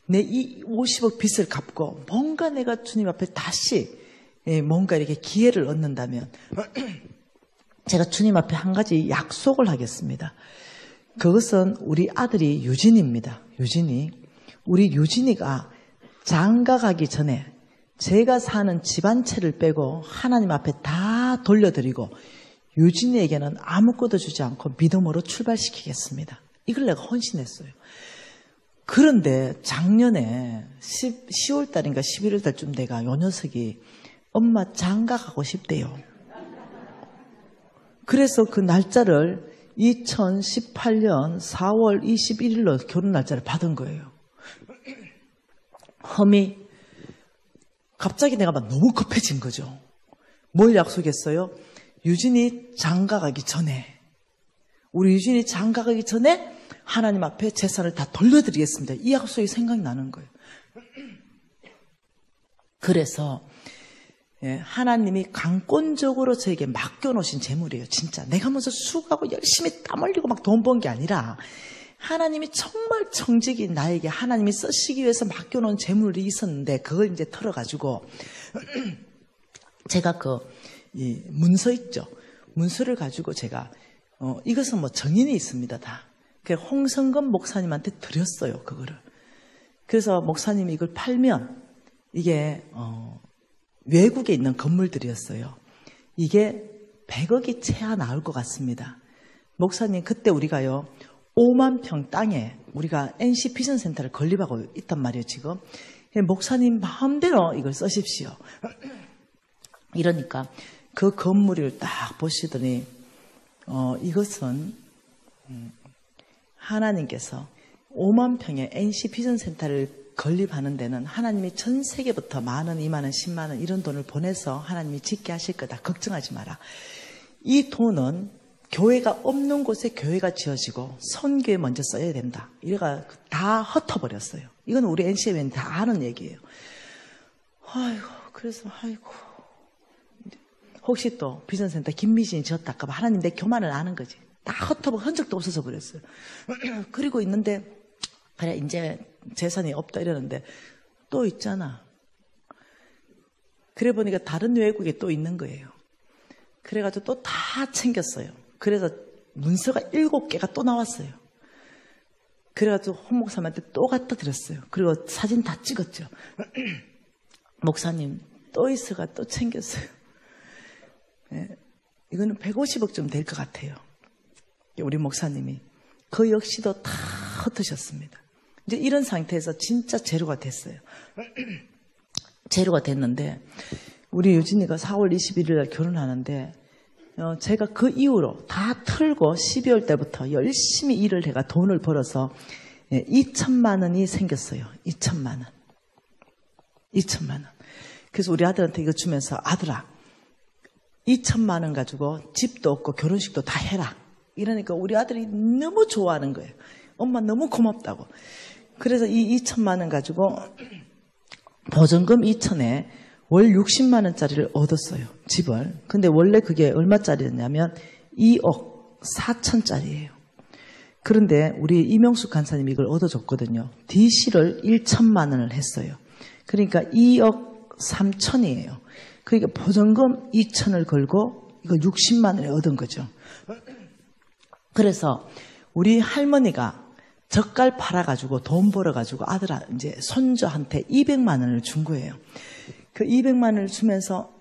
[SPEAKER 1] 내 이 50억 빚을 갚고 뭔가 내가 주님 앞에 다시 뭔가 이렇게 기회를 얻는다면 제가 주님 앞에 한 가지 약속을 하겠습니다. 그것은 우리 아들이 유진입니다. 유진이. 우리 유진이가 장가 가기 전에 제가 사는 집 한 채를 빼고 하나님 앞에 다 돌려드리고 유진이에게는 아무것도 주지 않고 믿음으로 출발시키겠습니다. 이걸 내가 헌신했어요. 그런데 작년에 10월 달인가 11월 달쯤 돼가 요 녀석이 엄마 장가 가고 싶대요. 그래서 그 날짜를 2018년 4월 21일로 결혼 날짜를 받은 거예요. 험이 갑자기 내가 막 너무 급해진 거죠. 뭘 약속했어요? 유진이 장가 가기 전에 우리 유진이 장가 가기 전에 하나님 앞에 재산을 다 돌려드리겠습니다. 이 약속이 생각나는 거예요. 그래서 하나님이 강권적으로 저에게 맡겨놓으신 재물이에요. 진짜 내가 먼저 수고하고 열심히 땀 흘리고 막 돈 번 게 아니라 하나님이 정말 정직이 나에게 하나님이 쓰시기 위해서 맡겨놓은 재물이 있었는데 그걸 이제 털어가지고 제가 이 문서 있죠. 문서를 가지고 제가 이것은 뭐 정인이 있습니다. 다. 홍성근 목사님한테 드렸어요. 그거를. 그래서 목사님이 이걸 팔면 이게 외국에 있는 건물들이었어요. 이게 100억이 채야 나올 것 같습니다. 목사님 그때 우리가요 5만 평 땅에 우리가 NC 비전 센터를 건립하고 있단 말이에요. 지금 목사님 마음대로 이걸 쓰십시오. 이러니까 그 건물을 딱 보시더니 이것은 하나님께서 5만 평의 NC 비전 센터를 건립하는 데는 하나님이 전 세계부터 만 원, 2만 원, 10만 원 이런 돈을 보내서 하나님이 짓게 하실 거다. 걱정하지 마라. 이 돈은 교회가 없는 곳에 교회가 지어지고 선교에 먼저 써야 된다. 이래가 다 흩어버렸어요. 이건 우리 NCM은 다 아는 얘기예요. 아이고, 그래서 아이고. 혹시 또 비전센터 김미진이 지었다까 봐 하나님 내 교만을 아는 거지. 다 흩어버 흔적도 없어져 버렸어요. 그리고 있는데 그래 이제 재산이 없다 이러는데 또 있잖아. 그래 보니까 다른 외국에 또 있는 거예요. 그래가지고 또 다 챙겼어요. 그래서 문서가 7개가 또 나왔어요. 그래가지고 홍 목사님한테 또 갖다 드렸어요. 그리고 사진 다 찍었죠. 목사님 또 있어가 또 챙겼어요. 네, 이거는 150억쯤 될 것 같아요. 우리 목사님이 그 역시도 다 흩으셨습니다. 이제 이런 상태에서 진짜 제로가 됐어요. 제로가 됐는데 우리 유진이가 4월 21일 날 결혼하는데 제가 그 이후로 다 틀고 12월 때부터 열심히 일을 해가 돈을 벌어서 2천만 원이 생겼어요. 2천만 원. 2천만 원. 그래서 우리 아들한테 이거 주면서 아들아 2천만 원 가지고 집도 없고 결혼식도 다 해라. 이러니까 우리 아들이 너무 좋아하는 거예요. 엄마 너무 고맙다고. 그래서 이 2천만 원 가지고 보증금 2천에 월 60만 원짜리를 얻었어요. 집을. 근데 원래 그게 얼마짜리였냐면 2억 4천짜리예요. 그런데 우리 이명숙 간사님이 이걸 얻어줬거든요. DC를 1천만 원을 했어요. 그러니까 2억 3천이에요. 그러니까 보증금 2천을 걸고 이거 60만 원에 얻은 거죠. 그래서 우리 할머니가 젓갈 팔아가지고 돈 벌어가지고 아들아 이제 손주한테 200만 원을 준 거예요. 그 200만 원을 주면서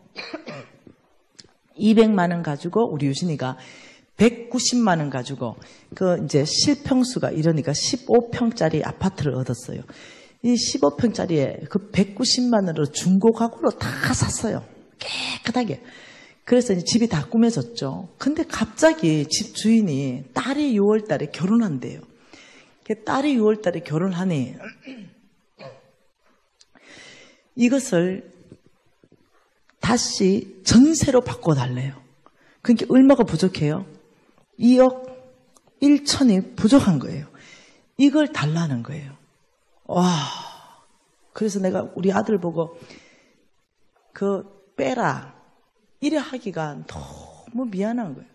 [SPEAKER 1] 200만 원 가지고 우리 유진이가 190만 원 가지고 그 이제 실평수가 이러니까 15평짜리 아파트를 얻었어요. 이 15평짜리에 그 190만 원으로 중고 가구로 다 샀어요. 깨끗하게. 그래서 이제 집이 다 꾸며졌죠. 근데 갑자기 집 주인이 딸이 6월 달에 결혼한대요. 딸이 6월 달에 결혼하니 이것을 다시 전세로 바꿔달래요. 그러니까 얼마가 부족해요? 2억 1천이 부족한 거예요. 이걸 달라는 거예요. 와, 그래서 내가 우리 아들 보고 그 빼라 이래 하기가 너무 미안한 거예요.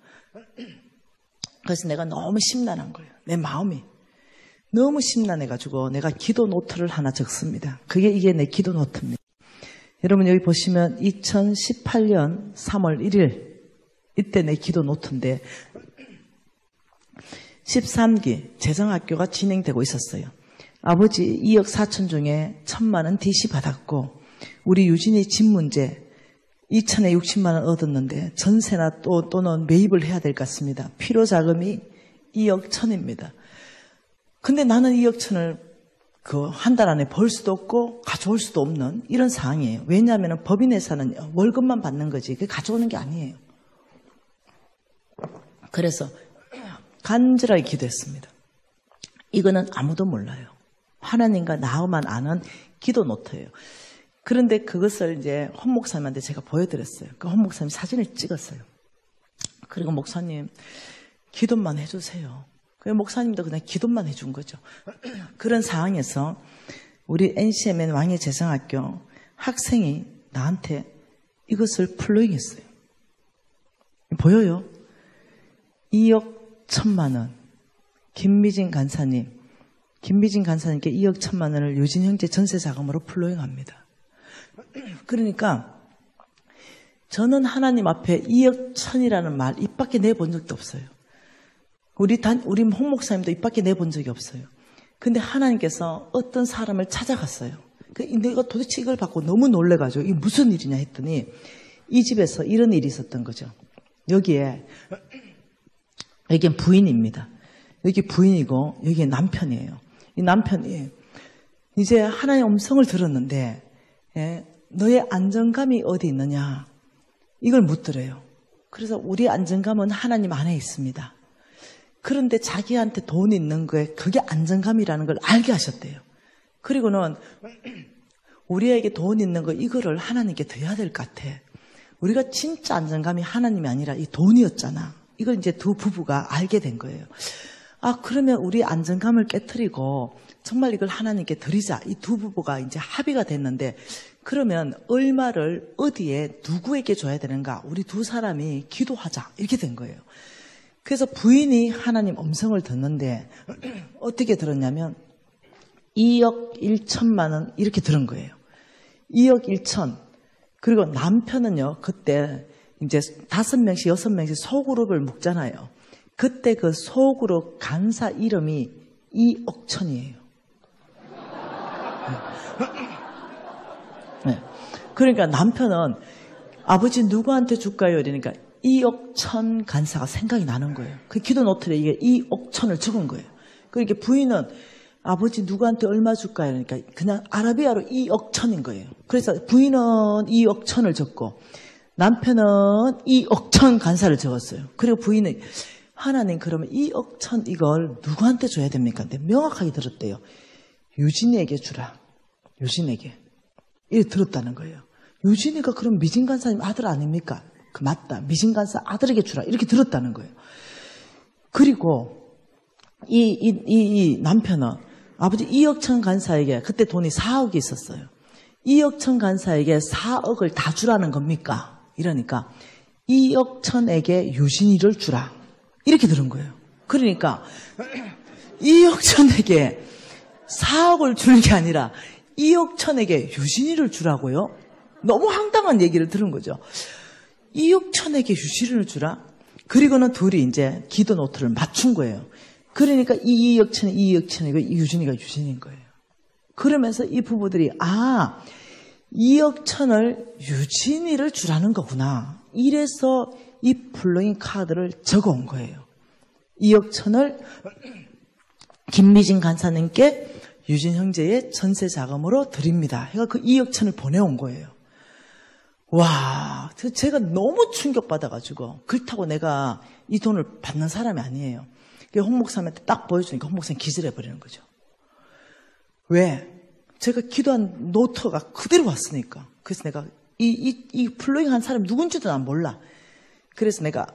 [SPEAKER 1] 그래서 내가 너무 심란한 거예요. 내 마음이. 너무 심란해가지고 내가 기도 노트를 하나 적습니다. 이게 내 기도 노트입니다. 여러분 여기 보시면 2018년 3월 1일 이때 내 기도 노트인데 13기 재정학교가 진행되고 있었어요. 아버지 2억 4천 중에 1,000만 원 DC 받았고 우리 유진이 집 문제 2천에 60만 원 얻었는데 전세나 또는 매입을 해야 될 것 같습니다. 필요 자금이 2억 1천입니다. 근데 나는 2억 1천을 한 달 안에 벌 수도 없고 가져올 수도 없는 이런 상황이에요. 왜냐하면 법인회사는 월급만 받는 거지 그게 가져오는 게 아니에요. 그래서 간절하게 기도했습니다. 이거는 아무도 몰라요. 하나님과 나만 아는 기도 노트예요. 그런데 그것을 이제 헌 목사님한테 제가 보여드렸어요. 그 헌 목사님 사진을 찍었어요. 그리고 목사님 기도만 해주세요. 그 목사님도 그냥 기도만 해준 거죠. 그런 상황에서 우리 NCMN 왕의 재정학교 학생이 나한테 이것을 플로잉했어요. 보여요? 2억 1천만 원. 김미진 간사님께 2억 1천만 원을 유진 형제 전세 자금으로 플로잉합니다. 그러니까 저는 하나님 앞에 2억 1천이라는 말 입 밖에 내본 적도 없어요. 우리 홍 목사님도 입 밖에 내본 적이 없어요. 근데 하나님께서 어떤 사람을 찾아갔어요. 내가 도대체 이걸 받고 너무 놀래가지고 이게 무슨 일이냐 했더니 이 집에서 이런 일이 있었던 거죠. 여기엔 부인입니다. 여기 부인이고 여기 남편이에요. 이 남편이 이제 하나님의 음성을 들었는데 너의 안정감이 어디 있느냐 이걸 묻더래요. 그래서 우리 안정감은 하나님 안에 있습니다. 그런데 자기한테 돈 있는 거에 그게 안정감이라는 걸 알게 하셨대요. 그리고는 우리에게 돈 있는 거 이거를 하나님께 드려야 될 것 같아. 우리가 진짜 안정감이 하나님이 아니라 이 돈이었잖아. 이걸 이제 두 부부가 알게 된 거예요. 그러면 우리 안정감을 깨트리고 정말 이걸 하나님께 드리자. 이 두 부부가 이제 합의가 됐는데 그러면 얼마를 어디에 누구에게 줘야 되는가? 우리 두 사람이 기도하자. 이렇게 된 거예요. 그래서 부인이 하나님 음성을 듣는데 어떻게 들었냐면 2억 1천만 원 이렇게 들은 거예요. 2억 1천. 그리고 남편은요, 그때 이제 5명씩, 6명씩 소그룹을 묶잖아요. 그때 그 소그룹 간사 이름이 2억 천이에요. 네. 그러니까 남편은 아버지 누구한테 줄까요? 이러니까 2억 천 간사가 생각이 나는 거예요. 그 기도 노트에 이게 2억 천을 적은 거예요. 그러니까 부인은 아버지 누구한테 얼마 줄까요? 그러니까 그냥 아라비아로 2억 천인 거예요. 그래서 부인은 2억 천을 적고 남편은 2억 천 간사를 적었어요. 그리고 부인은 하나님 그러면 2억 천 이걸 누구한테 줘야 됩니까? 근데 명확하게 들었대요. 유진이에게 주라. 유진에게. 이렇게 들었다는 거예요. 유진이가 그럼 미진 간사님 아들 아닙니까? 맞다. 미진 간사 아들에게 주라. 이렇게 들었다는 거예요. 그리고 이 남편은 아버지 2억 천 간사에게 그때 돈이 4억이 있었어요. 2억 천 간사에게 4억을 다 주라는 겁니까? 이러니까 2억 천에게 유진이를 주라. 이렇게 들은 거예요. 그러니까 2억 천에게 4억을 주는 게 아니라 2억 천에게 유진이를 주라고요? 너무 황당한 얘기를 들은 거죠. 2억 천에게 유진이를 주라? 그리고는 둘이 이제 기도 노트를 맞춘 거예요. 그러니까 2억 천이 2억 천이고 유진이가 유진인 거예요. 그러면서 이 부부들이 2억 천을 유진이를 주라는 거구나. 이래서 이 플로잉 카드를 적어온 거예요. 2억 천을 김미진 간사님께 유진 형제의 전세 자금으로 드립니다. 해가 그 2억 천을 보내온 거예요. 와, 제가 너무 충격받아가지고 그렇다고 내가 이 돈을 받는 사람이 아니에요. 홍 목사님한테 딱 보여주니까 홍 목사님 기절해버리는 거죠. 왜? 제가 기도한 노트가 그대로 왔으니까. 그래서 내가 이 플로잉 한 사람이 누군지도 난 몰라. 그래서 내가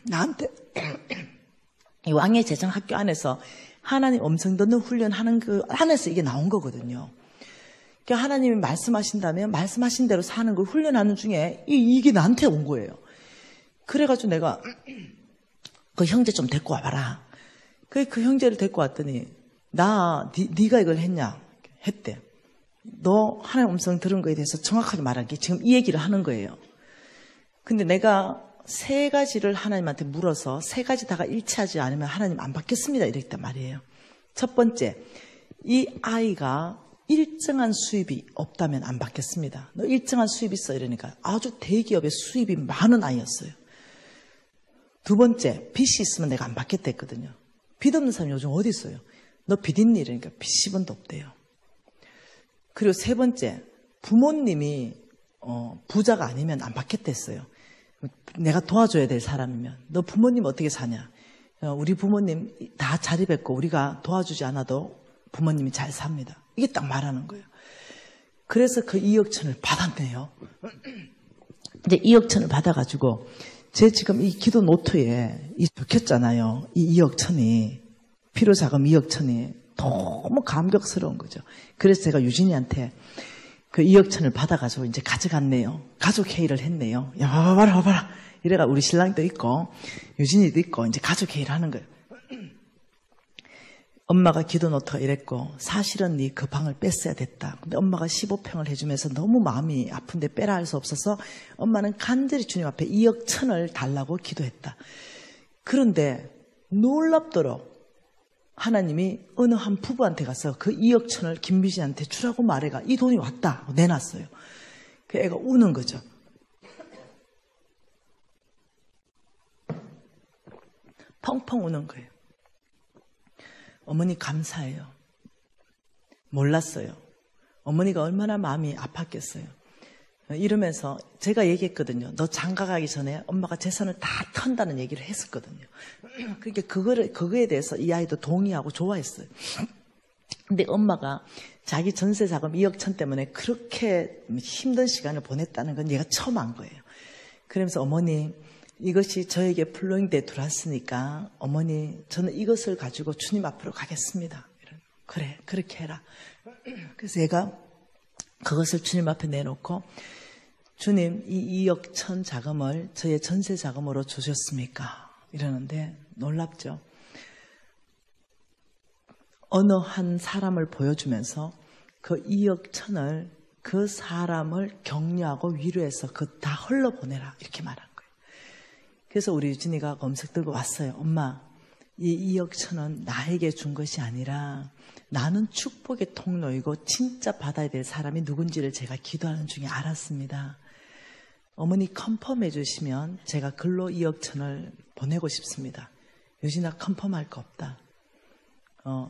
[SPEAKER 1] 나한테 이 왕의 재정학교 안에서 하나님 음성 듣는 훈련하는 그 안에서 이게 나온 거거든요. 그러니까 하나님이 말씀하신다면 말씀하신 대로 사는 걸 훈련하는 중에 이게 나한테 온 거예요. 그래가지고 내가 그 형제 좀 데리고 와봐라. 그 형제를 데리고 왔더니 네가 이걸 했냐? 했대. 너 하나님 음성 들은 거에 대해서 정확하게 말할게. 지금 이 얘기를 하는 거예요. 근데 내가 3가지를 하나님한테 물어서 3가지 다가 일치하지 않으면 하나님 안 받겠습니다. 이랬단 말이에요. 첫 번째, 이 아이가 일정한 수입이 없다면 안 받겠습니다. 너 일정한 수입 있어? 이러니까 아주 대기업의 수입이 많은 아이였어요. 두 번째, 빚이 있으면 내가 안 받겠다 했거든요. 빚 없는 사람이 요즘 어디 있어요? 너 빚 있니? 이러니까 빚 10원도 없대요. 그리고 세 번째, 부모님이 부자가 아니면 안 받겠다 했어요. 내가 도와줘야 될 사람이면. 너 부모님 어떻게 사냐? 우리 부모님 다 자립했고 우리가 도와주지 않아도 부모님이 잘 삽니다. 이게 딱 말하는 거예요. 그래서 그 2억 천을 받았네요. 이제 2억 천을 받아가지고 제 지금 이 기도 노트에 적혔잖아요. 이 2억 천이, 필요자금 2억 천이 너무 감격스러운 거죠. 그래서 제가 유진이한테 그 2억 천을 받아가지고 이제 가져갔네요. 가족 회의를 했네요. 야, 봐봐라. 이래가 우리 신랑도 있고, 유진이도 있고, 이제 가족 회의를 하는 거예요. 엄마가 기도 노트가 이랬고, 사실은 네 그 방을 뺐어야 됐다. 근데 엄마가 15평을 해주면서 너무 마음이 아픈데 빼라 할 수 없어서 엄마는 간절히 주님 앞에 2억 천을 달라고 기도했다. 그런데 놀랍도록 하나님이 어느 한 부부한테 가서 그 2억 천을 김미진한테 주라고 말해가 이 돈이 왔다 내놨어요. 그 애가 우는 거죠. 펑펑 우는 거예요. 어머니 감사해요. 몰랐어요. 어머니가 얼마나 마음이 아팠겠어요. 이러면서 제가 얘기했거든요. 너 장가 가기 전에 엄마가 재산을 다 턴다는 얘기를 했었거든요. 그러니까 그거에 대해서 이 아이도 동의하고 좋아했어요. 근데 엄마가 자기 전세 자금 2억 천 때문에 그렇게 힘든 시간을 보냈다는 건 얘가 처음 안 거예요. 그러면서 어머니, 이것이 저에게 플로잉대에 들어왔으니까 어머니, 저는 이것을 가지고 주님 앞으로 가겠습니다. 그래, 그렇게 해라. 그래서 얘가 그것을 주님 앞에 내놓고, 주님, 이 2억 천 자금을 저의 전세 자금으로 주셨습니까? 이러는데 놀랍죠. 어느 한 사람을 보여주면서 그 2억 천을 그 사람을 격려하고 위로해서 그 다 흘러보내라 이렇게 말한 거예요. 그래서 우리 유진이가 검색 들고 왔어요. 엄마, 이 2억 천은 나에게 준 것이 아니라 나는 축복의 통로이고 진짜 받아야 될 사람이 누군지를 제가 기도하는 중에 알았습니다. 어머니 컨펌해 주시면 제가 글로 2억 천을 보내고 싶습니다. 유진아, 컨펌할 거 없다.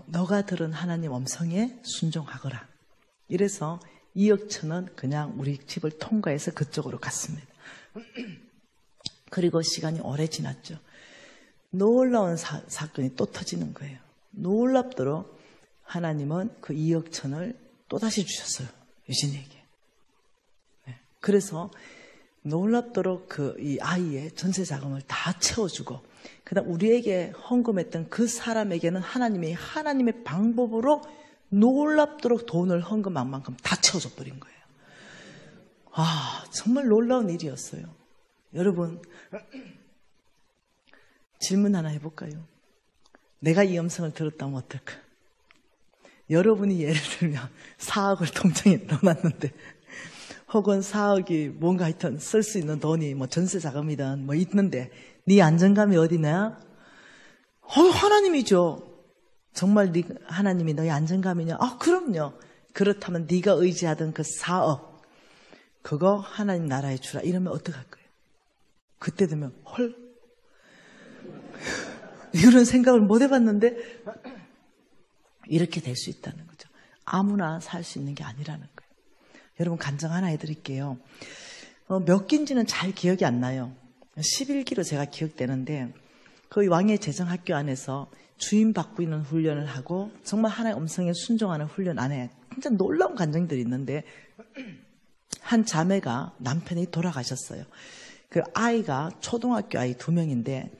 [SPEAKER 1] 너가 들은 하나님 음성에 순종하거라. 이래서 2억 천은 그냥 우리 집을 통과해서 그쪽으로 갔습니다. 그리고 시간이 오래 지났죠. 놀라운 사건이 또 터지는 거예요. 놀랍도록 하나님은 그 2억 천을 또다시 주셨어요. 유진이에게. 네. 그래서 놀랍도록 이 아이의 전세 자금을 다 채워주고, 그 다음 우리에게 헌금했던 그 사람에게는 하나님이 하나님의 방법으로 놀랍도록 돈을 헌금한 만큼 다 채워줘 버린 거예요. 아, 정말 놀라운 일이었어요. 여러분, 질문 하나 해볼까요? 내가 이 음성을 들었다면 어떨까? 여러분이 예를 들면 4억을 통장에 넣어놨는데, 혹은 4억이 뭔가 하여튼 쓸 수 있는 돈이 뭐 전세 자금이든 뭐 있는데 네 안정감이 어디냐? 하나님이죠. 정말 하나님이 너의 안정감이냐? 아, 그럼요. 그렇다면 네가 의지하던 그 4억 그거 하나님 나라에 주라. 이러면 어떡할 거예요? 그때 되면 헐? 이런 생각을 못 해봤는데 이렇게 될 수 있다는 거죠. 아무나 살 수 있는 게 아니라는 거예요. 여러분, 간증 하나 해드릴게요. 몇 기인지는 잘 기억이 안 나요. 11기로 제가 기억되는데, 그 왕의 재정학교 안에서 주임 바꾸는 훈련을 하고 정말 하나의 음성에 순종하는 훈련 안에 진짜 놀라운 간증들이 있는데, 한 자매가 남편이 돌아가셨어요. 그 아이가 초등학교 아이 2명인데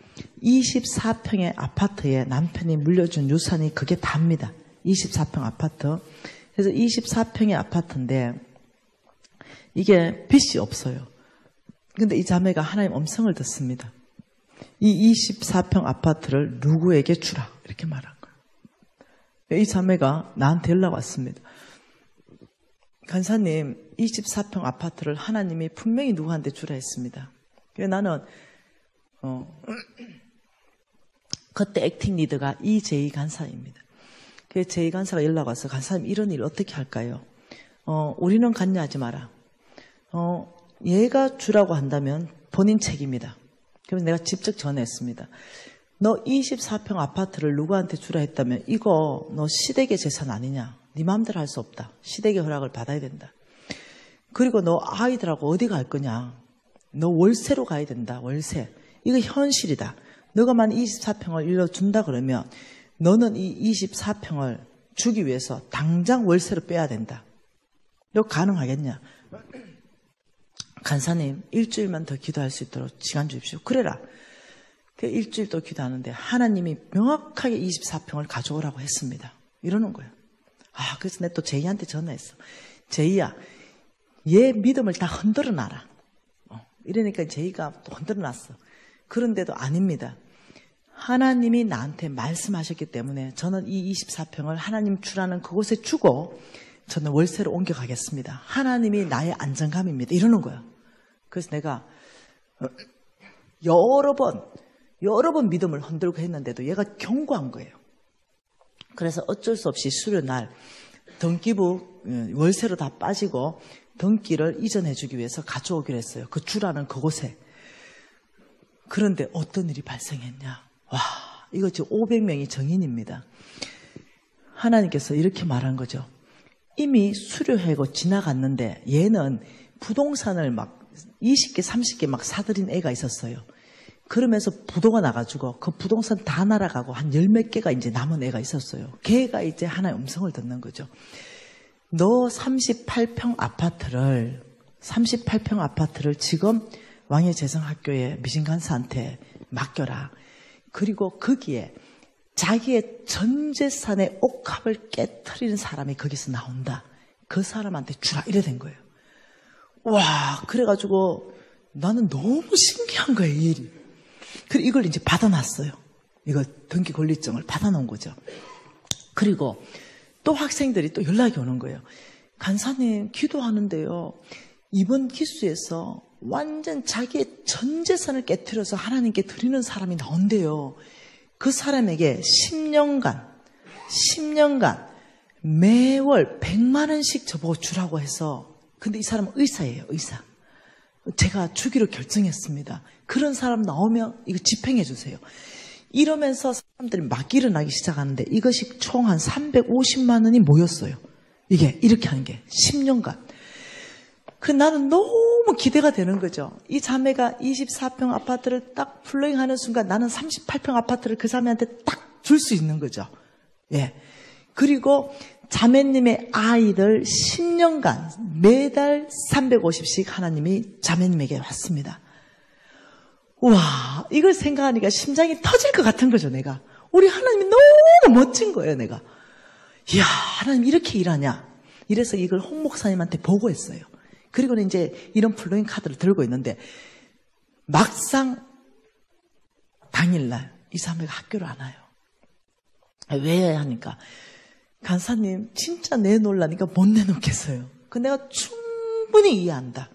[SPEAKER 1] 24평의 아파트에 남편이 물려준 유산이 그게 답니다. 24평 아파트. 그래서 24평의 아파트인데 이게 빚이 없어요. 근데 이 자매가 하나님 음성을 듣습니다. 이 24평 아파트를 누구에게 주라. 이렇게 말한 거예요. 이 자매가 나한테 연락 왔습니다. 간사님, 24평 아파트를 하나님이 분명히 누구한테 주라 했습니다. 그래서 나는 그때 액팅 리더가 이제이 간사입니다. 그래서 제이 간사가 연락 와서 간사님 이런 일 어떻게 할까요? 우리는 관여하지 마라. 얘가 주라고 한다면 본인 책임이다. 그래서 내가 직접 전화했습니다. 너 24평 아파트를 누구한테 주라 했다면 이거 너 시댁의 재산 아니냐? 네 마음대로 할 수 없다. 시댁의 허락을 받아야 된다. 그리고 너 아이들하고 어디 갈 거냐? 너 월세로 가야 된다. 월세. 이거 현실이다. 너가 만약 24평을 일러준다 그러면 너는 이 24평을 주기 위해서 당장 월세로 빼야 된다. 너 가능하겠냐? 간사님, 일주일만 더 기도할 수 있도록 시간 주십시오. 그래라. 그 일주일 또 기도하는데 하나님이 명확하게 24평을 가져오라고 했습니다. 이러는 거예요. 그래서 내가 또 제이한테 전화했어. 제이야, 얘 믿음을 다 흔들어 놔라. 이러니까 제이가 또 흔들어 놨어. 그런데도 아닙니다. 하나님이 나한테 말씀하셨기 때문에 저는 이 24평을 하나님 주라는 그곳에 주고 저는 월세로 옮겨가겠습니다. 하나님이 나의 안정감입니다. 이러는 거예요. 그래서 내가 여러 번 믿음을 흔들고 했는데도 얘가 견고한 거예요. 그래서 어쩔 수 없이 수요날 등기부 월세로 다 빠지고 등기를 이전해 주기 위해서 가져오기로 했어요. 그 주라는 그곳에. 그런데 어떤 일이 발생했냐. 와, 이거 지금 500명이 정인입니다. 하나님께서 이렇게 말한 거죠. 이미 수료하고 지나갔는데 얘는 부동산을 막 20개, 30개 막 사들인 애가 있었어요. 그러면서 부도가 나가지고 그 부동산 다 날아가고 한 10몇 개가 이제 남은 애가 있었어요. 걔가 이제 하나의 음성을 듣는 거죠. 너 38평 아파트를 지금 왕의 재성학교의 미신간사한테 맡겨라. 그리고 거기에 자기의 전 재산의 옥합을 깨트리는 사람이 거기서 나온다. 그 사람한테 주라. 이래 된 거예요. 와, 그래가지고 나는 너무 신기한 거예요, 이 일이. 그리고 이걸 이제 받아놨어요. 이거 등기 권리증을 받아놓은 거죠. 그리고 또 학생들이 또 연락이 오는 거예요. 간사님, 기도하는데요. 이번 기수에서 완전 자기의 전 재산을 깨트려서 하나님께 드리는 사람이 나온대요. 그 사람에게 10년간 매월 100만 원씩 저보고 주라고 해서. 근데 이 사람은 의사예요, 의사. 제가 주기로 결정했습니다. 그런 사람 나오면 이거 집행해 주세요. 이러면서 사람들이 막 일어나기 시작하는데 이것이 총 한 350만 원이 모였어요. 이게 이렇게 하는 게 10년간. 나는 너무 기대가 되는 거죠. 이 자매가 24평 아파트를 딱 플로잉하는 순간 나는 38평 아파트를 그 자매한테 딱 줄 수 있는 거죠. 예. 그리고 자매님의 아이들 10년간 매달 350씩 하나님이 자매님에게 왔습니다. 와, 이걸 생각하니까 심장이 터질 것 같은 거죠, 내가. 우리 하나님이 너무 멋진 거예요, 내가. 이야, 하나님 이렇게 일하냐. 이래서 이걸 홍 목사님한테 보고했어요. 그리고는 이제 이런 플로잉 카드를 들고 있는데 막상 당일날 이 자매가 학교를 안 와요. 왜 하니까 간사님 진짜 내놓으려니까 못 내놓겠어요. 그 내가 충분히 이해한다.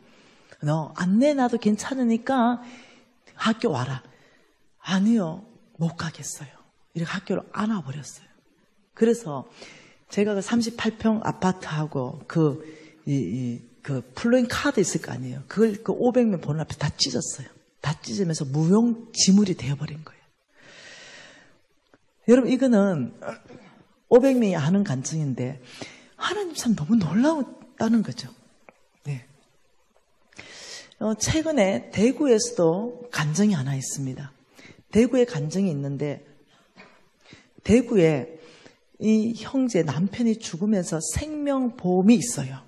[SPEAKER 1] 너 안 내놔도 괜찮으니까 학교 와라. 아니요, 못 가겠어요. 이렇게 학교를 안 와버렸어요. 그래서 제가 그 38평 아파트하고 그 플로잉 카드 있을 거 아니에요. 그걸 그 500명 보는 앞에 다 찢었어요. 다 찢으면서 무용지물이 되어버린 거예요. 여러분, 이거는 500명이 하는 간증인데 하나님 참 너무 놀라웠다는 거죠. 네. 최근에 대구에서도 간증이 하나 있습니다. 대구에 간증이 있는데 대구에 이 형제 남편이 죽으면서 생명보험이 있어요.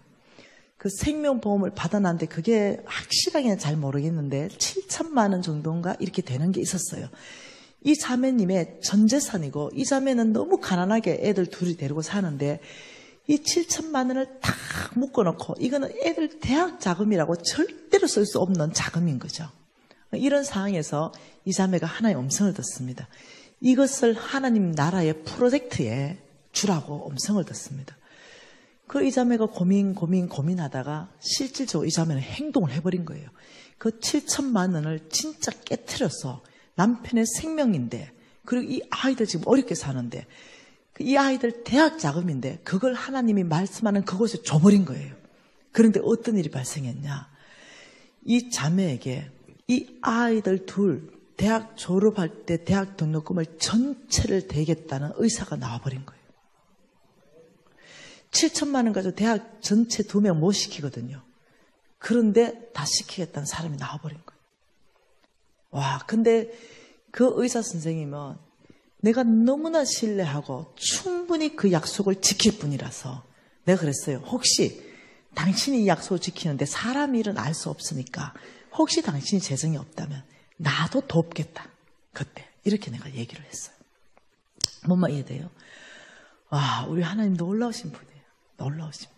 [SPEAKER 1] 그 생명보험을 받아놨는데 그게 확실하게는 잘 모르겠는데 7천만 원 정도인가 이렇게 되는 게 있었어요. 이 자매님의 전 재산이고 이 자매는 너무 가난하게 애들 둘이 데리고 사는데 이 7천만 원을 다 묶어놓고 이거는 애들 대학 자금이라고 절대로 쓸 수 없는 자금인 거죠. 이런 상황에서 이 자매가 하나의 음성을 듣습니다. 이것을 하나님 나라의 프로젝트에 주라고 음성을 듣습니다. 그 이 자매가 고민하다가 실질적으로 이 자매는 행동을 해버린 거예요. 그 7천만 원을 진짜 깨트려서 남편의 생명인데, 그리고 이 아이들 지금 어렵게 사는데, 이 아이들 대학 자금인데 그걸 하나님이 말씀하는 그곳에 줘버린 거예요. 그런데 어떤 일이 발생했냐? 이 자매에게 이 아이들 둘 대학 졸업할 때 대학 등록금을 전체를 대겠다는 의사가 나와버린 거예요. 7천만 원 가지고 대학 전체 2명 못 시키거든요. 그런데 다 시키겠다는 사람이 나와버린 거예요. 와, 근데 그 의사 선생님은 내가 너무나 신뢰하고 충분히 그 약속을 지킬 뿐이라서 내가 그랬어요. 혹시 당신이 이 약속을 지키는데 사람 일은 알 수 없으니까 혹시 당신이 재정이 없다면 나도 돕겠다. 그때 이렇게 내가 얘기를 했어요. 뭔 이해돼요? 와, 우리 하나님 놀라우신 분이에요. 놀라우신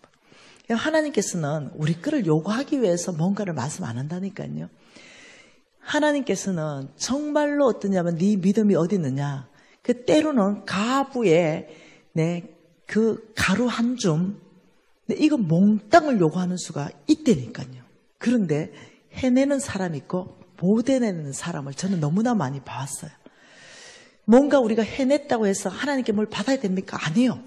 [SPEAKER 1] 분. 하나님께서는 우리 거를 요구하기 위해서 뭔가를 말씀 안 한다니까요. 하나님께서는 정말로 어떠냐면 네 믿음이 어디 있느냐. 그 때로는 가부에 그 가루 한 줌, 이거 몽땅을 요구하는 수가 있다니까요. 그런데 해내는 사람이 있고 못 해내는 사람을 저는 너무나 많이 봐왔어요. 뭔가 우리가 해냈다고 해서 하나님께 뭘 받아야 됩니까? 아니에요.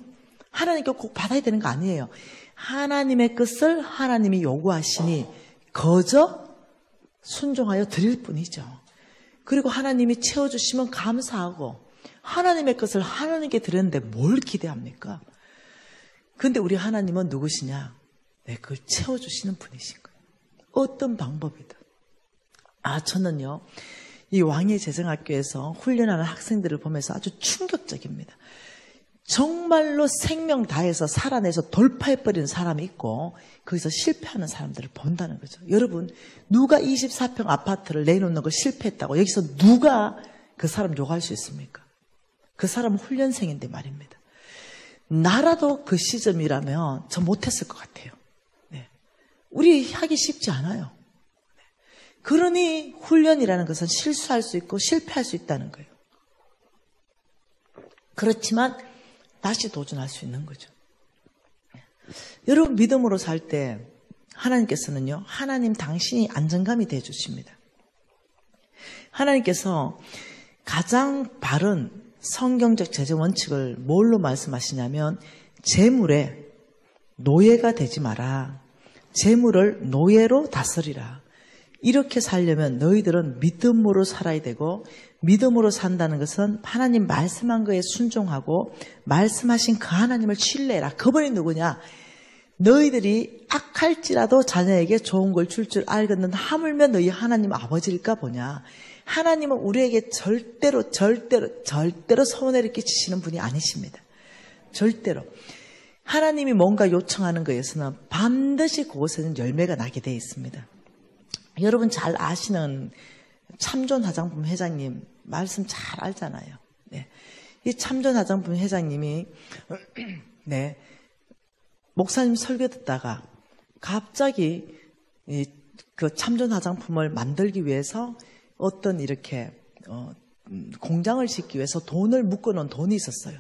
[SPEAKER 1] 하나님께 꼭 받아야 되는 거 아니에요. 하나님의 것을 하나님이 요구하시니 거저 순종하여 드릴 뿐이죠. 그리고 하나님이 채워주시면 감사하고 하나님의 것을 하나님께 드렸는데 뭘 기대합니까? 근데 우리 하나님은 누구시냐? 그걸 채워주시는 분이신 거예요. 어떤 방법이든. 저는요, 이 왕의 재정학교에서 훈련하는 학생들을 보면서 아주 충격적입니다. 정말로 생명 다해서 살아내서 돌파해버리는 사람이 있고 거기서 실패하는 사람들을 본다는 거죠. 여러분, 누가 24평 아파트를 내놓는 걸 실패했다고 여기서 누가 그 사람 욕할 수 있습니까? 그 사람은 훈련생인데 말입니다. 나라도 그 시점이라면 저 못했을 것 같아요. 네. 우리 하기 쉽지 않아요. 네. 그러니 훈련이라는 것은 실수할 수 있고 실패할 수 있다는 거예요. 그렇지만 다시 도전할 수 있는 거죠. 네. 여러분 믿음으로 살 때 하나님께서는요, 하나님 당신이 안정감이 되어주십니다. 하나님께서 가장 바른 성경적 재정 원칙을 뭘로 말씀하시냐면 재물에 노예가 되지 마라. 재물을 노예로 다스리라. 이렇게 살려면 너희들은 믿음으로 살아야 되고 믿음으로 산다는 것은 하나님 말씀한 거에 순종하고 말씀하신 그 하나님을 신뢰해라. 그분이 누구냐? 너희들이 악할지라도 자녀에게 좋은 걸 줄 줄 알겠는 하물며 너희 하나님 아버지일까 보냐. 하나님은 우리에게 절대로 손해를 끼치시는 분이 아니십니다. 절대로. 하나님이 뭔가 요청하는 것에서는 반드시 그곳에는 열매가 나게 되어 있습니다. 여러분 잘 아시는 참존 화장품 회장님 말씀 잘 알잖아요. 네. 이 참존 화장품 회장님이 네, 목사님 설교 듣다가 갑자기 그 참존 화장품을 만들기 위해서 어떤 이렇게 공장을 짓기 위해서 돈을 묶어놓은 돈이 있었어요.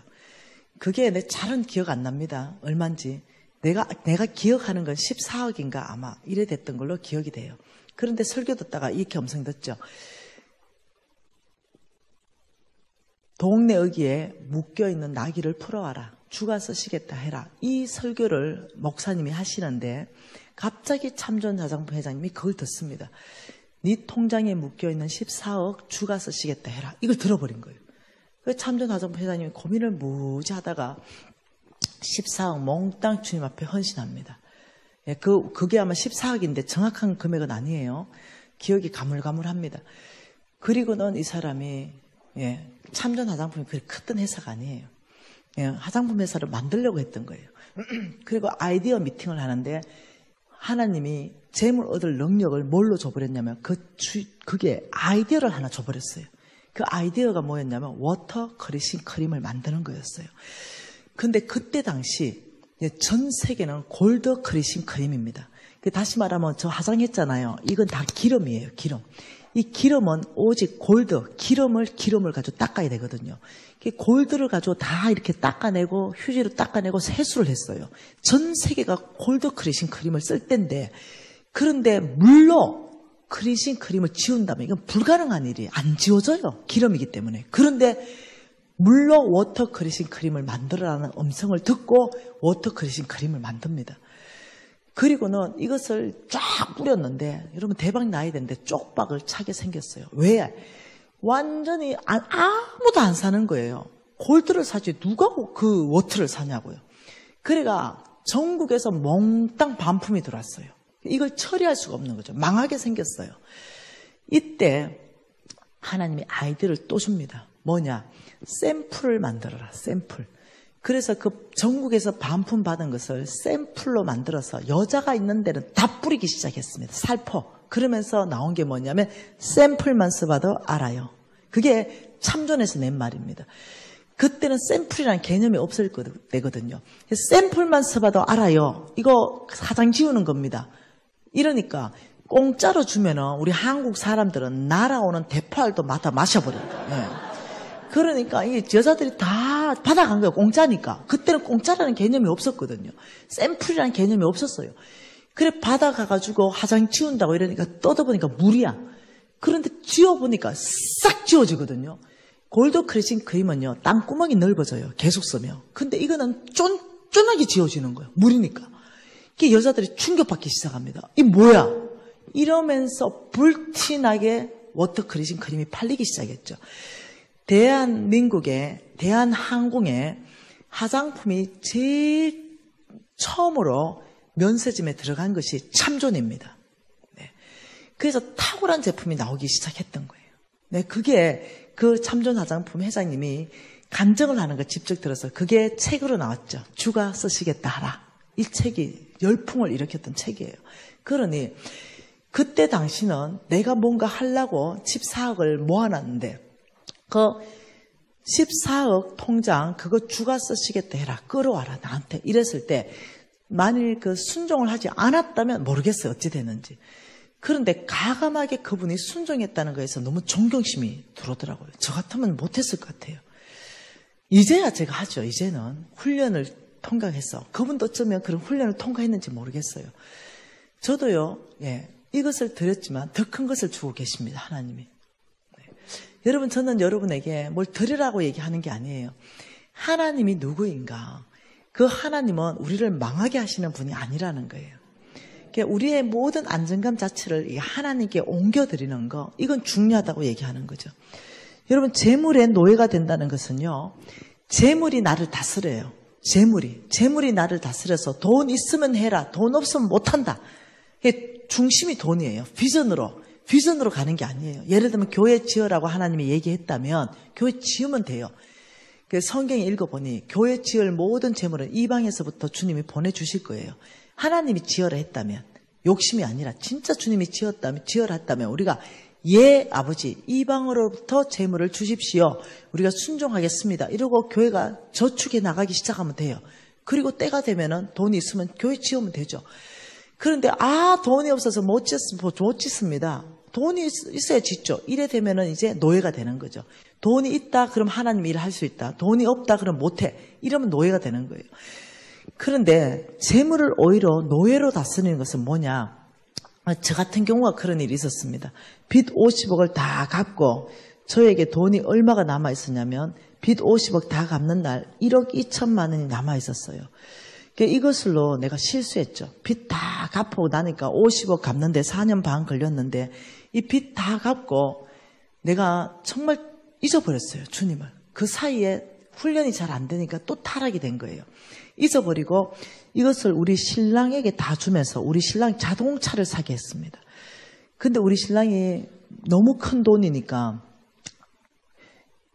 [SPEAKER 1] 그게 내 잘은 기억 안 납니다. 얼마인지. 내가 기억하는 건 14억인가 아마 이래 됐던 걸로 기억이 돼요. 그런데 설교 듣다가 이렇게 음성 듣죠. 동네 어귀에 묶여있는 나귀를 풀어와라. 주가 쓰시겠다 해라. 이 설교를 목사님이 하시는데 갑자기 참존 화장품 회장님이 그걸 듣습니다. 네 통장에 묶여있는 14억 주가 쓰시겠다 해라. 이걸 들어버린 거예요. 그래서 참존 화장품 회장님이 고민을 무지 하다가 14억 몽땅 주님 앞에 헌신합니다. 예, 그게 아마 14억인데 정확한 금액은 아니에요. 기억이 가물가물합니다. 그리고는 이 사람이 참존 화장품이 그렇게 컸던 회사가 아니에요. 화장품 회사를 만들려고 했던 거예요. 그리고 아이디어 미팅을 하는데 하나님이 재물 얻을 능력을 뭘로 줘버렸냐면 그게 아이디어를 하나 줘버렸어요. 그 아이디어가 뭐였냐면 워터 크리싱 크림을 만드는 거였어요. 근데 그때 당시 전 세계는 골드 크리싱 크림입니다. 다시 말하면 저 화장했잖아요. 이건 다 기름이에요. 기름. 이 기름은 오직 골드, 기름을 가지고 닦아야 되거든요. 골드를 가지고 다 이렇게 닦아내고 휴지로 닦아내고 세수를 했어요. 전 세계가 골드 크리신 크림을 쓸 때인데, 그런데 물로 크리신 크림을 지운다면 이건 불가능한 일이 안 지워져요. 기름이기 때문에. 그런데 물로 워터 크리신 크림을 만들어라는 음성을 듣고 워터 크리신 크림을 만듭니다. 그리고는 이것을 쫙 뿌렸는데, 여러분 대박 나야 되는데 쪽박을 차게 생겼어요. 왜? 완전히 아무도 안 사는 거예요. 골드를 사지 누가 그 워터를 사냐고요. 그래가 전국에서 몽땅 반품이 들어왔어요. 이걸 처리할 수가 없는 거죠. 망하게 생겼어요. 이때 하나님이 아이디어를 또 줍니다. 뭐냐? 샘플을 만들어라. 샘플. 그래서 그 전국에서 반품 받은 것을 샘플로 만들어서 여자가 있는 데는 다 뿌리기 시작했습니다. 살포. 그러면서 나온 게 뭐냐면 샘플만 써봐도 알아요. 그게 참전에서 낸 말입니다. 그때는 샘플이라는 개념이 없을 때거든요. 샘플만 써봐도 알아요. 이거 사장 지우는 겁니다. 이러니까 공짜로 주면은 우리 한국 사람들은 날아오는 대파알도 맡아 마셔버려요. 네. 그러니까 이 여자들이 다 받아간 거예요. 공짜니까. 그때는 공짜라는 개념이 없었거든요. 샘플이라는 개념이 없었어요. 그래 받아가가지고 화장 지운다고 이러니까 떠다보니까 물이야. 그런데 지워보니까 싹 지워지거든요. 골드 크리신 크림은요, 땅구멍이 넓어져요. 계속 쓰면. 근데 이거는 쫀쫀하게 지워지는 거예요. 물이니까. 이게 여자들이 충격받기 시작합니다. 이 뭐야? 이러면서 불티나게 워터 크리신 크림이 팔리기 시작했죠. 대한항공에 화장품이 제일 처음으로 면세점에 들어간 것이 참존입니다. 네. 그래서 탁월한 제품이 나오기 시작했던 거예요. 네, 그게 그 참존 화장품 회장님이 간증을 하는 거 직접 들어서 그게 책으로 나왔죠. 주가 쓰시겠다 하라. 이 책이 열풍을 일으켰던 책이에요. 그러니 그때 당시는 내가 뭔가 하려고 14억을 모아놨는데 그 14억 통장 그거 주가 쓰시겠다 해라. 끌어와라 나한테. 이랬을 때 만일 그 순종을 하지 않았다면 모르겠어요. 어찌 됐는지. 그런데 가감하게 그분이 순종했다는 거에서 너무 존경심이 들어오더라고요. 저 같으면 못했을 것 같아요. 이제야 제가 하죠. 이제는 훈련을 통과해서. 그분도 어쩌면 그런 훈련을 통과했는지 모르겠어요. 저도요. 이것을 드렸지만 더 큰 것을 주고 계십니다. 하나님이. 여러분, 저는 여러분에게 뭘 드리라고 얘기하는 게 아니에요. 하나님이 누구인가? 그 하나님은 우리를 망하게 하시는 분이 아니라는 거예요. 우리의 모든 안정감 자체를 하나님께 옮겨드리는 거, 이건 중요하다고 얘기하는 거죠. 여러분, 재물의 노예가 된다는 것은요, 재물이 나를 다스려요. 재물이 나를 다스려서 돈 있으면 해라, 돈 없으면 못한다. 중심이 돈이에요. 비전으로 가는 게 아니에요. 예를 들면 교회 지으라고 하나님이 얘기했다면 교회 지으면 돼요. 성경에 읽어보니 교회 지을 모든 재물은 이방에서부터 주님이 보내주실 거예요. 하나님이 지어라 했다면, 욕심이 아니라 진짜 주님이 지어라 했다면 우리가 아버지 이방으로부터 재물을 주십시오. 우리가 순종하겠습니다. 이러고 교회가 저축해 나가기 시작하면 돼요. 그리고 때가 되면은 돈이 있으면 교회 지으면 되죠. 그런데 돈이 없어서 못 짓습니다. 돈이 있어야 짓죠. 이래 되면은 이제 노예가 되는 거죠. 돈이 있다 그럼 하나님 일을 할 수 있다. 돈이 없다 그럼 못해. 이러면 노예가 되는 거예요. 그런데 재물을 오히려 노예로 다스리는 것은 뭐냐? 저 같은 경우가 그런 일이 있었습니다. 빚 50억을 다 갚고 저에게 돈이 얼마가 남아 있었냐면 빚 50억 다 갚는 날 1억 2천만 원이 남아 있었어요. 이것으로 내가 실수했죠. 빚 다 갚고 나니까 50억 갚는데 4년 반 걸렸는데 이 빚 다 갚고 내가 정말 잊어버렸어요. 주님을. 그 사이에 훈련이 잘 안 되니까 또 타락이 된 거예요. 잊어버리고 이것을 우리 신랑에게 다 주면서 우리 신랑이 자동차를 사게 했습니다. 근데 우리 신랑이 너무 큰 돈이니까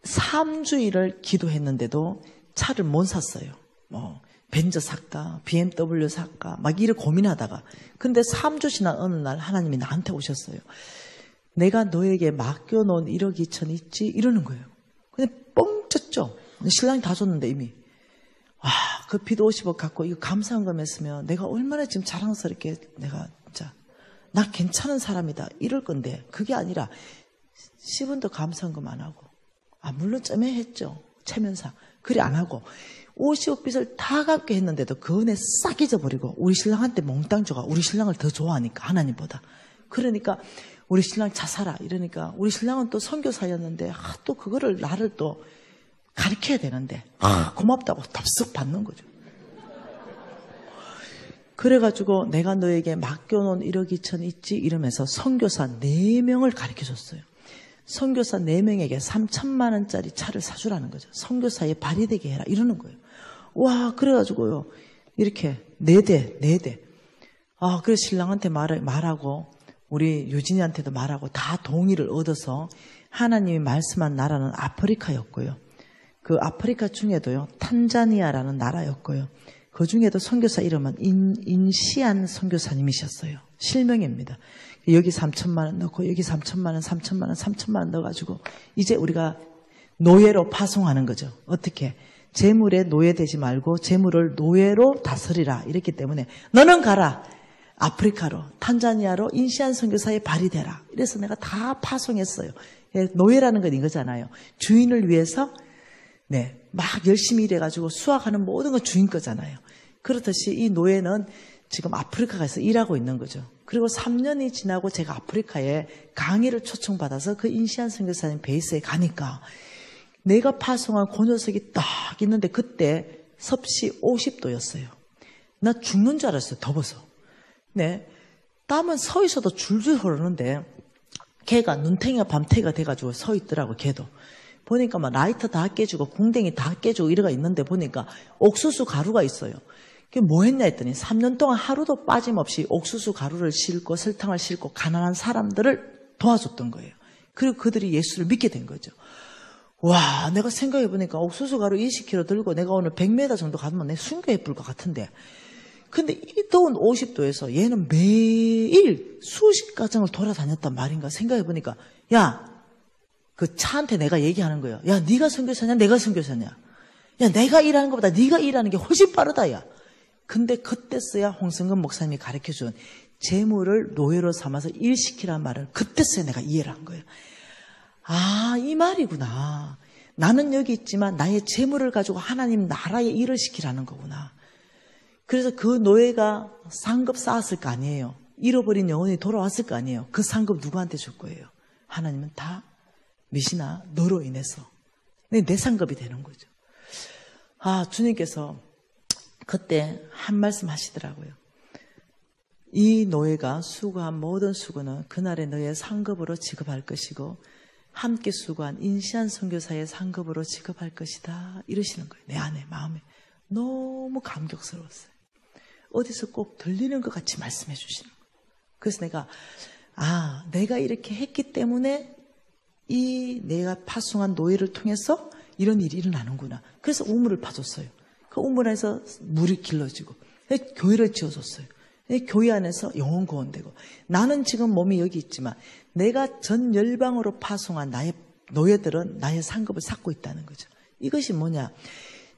[SPEAKER 1] 3주일을 기도했는데도 차를 못 샀어요. 벤저 살까, BMW 살까, 막 이를 고민하다가. 근데 3주 지난 어느 날 하나님이 나한테 오셨어요. 내가 너에게 맡겨놓은 1억 2천 있지? 이러는 거예요. 근데 뻥 쳤죠. 신랑이 다 줬는데 이미. 그 빚 50억 갖고 이거 감사한 거였으면 내가 얼마나 지금 자랑스럽게 내가 진짜 나 괜찮은 사람이다 이럴 건데 그게 아니라 10원도 감사한금 안 하고 물론 쨈매했죠. 체면상. 그래 안 하고 50억빚을 다 갚게 했는데도 그 은혜 싹 잊어버리고 우리 신랑한테 몽땅 줘가 우리 신랑을 더 좋아하니까 하나님보다. 그러니까 우리 신랑 자살아 이러니까 우리 신랑은 또 선교사였는데 또 그거를 나를 또 가르쳐야 되는데 고맙다고 덥석 받는 거죠. 그래가지고 내가 너에게 맡겨놓은 1억 2천 있지 이러면서 선교사 4명을 가르쳐줬어요. 선교사 4명에게 3천만 원짜리 차를 사주라는 거죠. 선교사에 발이 되게 해라 이러는 거예요. 와 그래가지고요 이렇게 4대 그래서 신랑한테 말하고 우리 유진이한테도 말하고 다 동의를 얻어서 하나님이 말씀한 나라는 아프리카였고요. 그 아프리카 중에도요 탄자니아라는 나라였고요. 그 중에도 선교사 이름은 인시안 선교사님이셨어요. 실명입니다. 여기 3천만 원 넣고 여기 3천만 원, 3천만 원, 3천만 원 넣어가지고 이제 우리가 노예로 파송하는 거죠. 어떻게? 재물에 노예되지 말고 재물을 노예로 다스리라 이랬기 때문에 너는 가라. 아프리카로 탄자니아로 인시안 선교사에 발휘되라. 이래서 내가 다 파송했어요. 노예라는 건 이거잖아요. 주인을 위해서 막 열심히 일해가지고 수확하는 모든 건 주인 거잖아요. 그렇듯이 이 노예는 지금 아프리카 가서 일하고 있는 거죠. 그리고 3년이 지나고 제가 아프리카에 강의를 초청받아서 그 인시안 선교사님 베이스에 가니까 내가 파송한 그 녀석이 딱 있는데 그때 섭씨 50도였어요. 나 죽는 줄 알았어요. 더워서. 땀은 서 있어도 줄줄 흐르는데 걔가 눈탱이가 밤탱이가 돼가지고 서 있더라고. 걔도. 보니까 막 라이터 다 깨지고 궁뎅이 다 깨지고 이래가 있는데 보니까 옥수수 가루가 있어요. 그게 뭐 했냐 했더니 3년 동안 하루도 빠짐없이 옥수수 가루를 싣고 설탕을 싣고 가난한 사람들을 도와줬던 거예요. 그리고 그들이 예수를 믿게 된 거죠. 와, 내가 생각해보니까 옥수수 가루 20kg 들고 내가 오늘 100m 정도 가면 내 순교해 볼 것 같은데 근데 이 더운 50도에서 얘는 매일 수십 가정을 돌아다녔단 말인가 생각해보니까 야, 그 차한테 내가 얘기하는 거예요. 야, 네가 선교사냐 내가 선교사냐. 야, 내가 일하는 것보다 네가 일하는 게 훨씬 빠르다 야. 근데 그때서야 홍성근 목사님이 가르쳐준 재물을 노예로 삼아서 일시키라는 말을 그때서야 내가 이해를 한 거예요. 이 말이구나. 나는 여기 있지만 나의 재물을 가지고 하나님 나라의 일을 시키라는 거구나. 그래서 그 노예가 상급 쌓았을 거 아니에요. 잃어버린 영혼이 돌아왔을 거 아니에요. 그 상급 누구한테 줄 거예요? 하나님은 다 미시나 너로 인해서 내 상급이 되는 거죠. 주님께서 그때 한 말씀 하시더라고요. 이 노예가 수고한 모든 수고는 그날의 너의 상급으로 지급할 것이고 함께 수고한 인시안 선교사의 상급으로 지급할 것이다. 이러시는 거예요. 내 안에 마음에 너무 감격스러웠어요. 어디서 꼭 들리는 것 같이 말씀해 주시는 거예요. 그래서 내가 이렇게 했기 때문에 이 내가 파송한 노예를 통해서 이런 일이 일어나는구나. 그래서 우물을 파줬어요. 그 우물 안에서 물이 길러지고 교회를 지어줬어요. 교회 안에서 영혼 구원되고 나는 지금 몸이 여기 있지만 내가 전 열방으로 파송한 나의 노예들은 나의 상급을 쌓고 있다는 거죠. 이것이 뭐냐?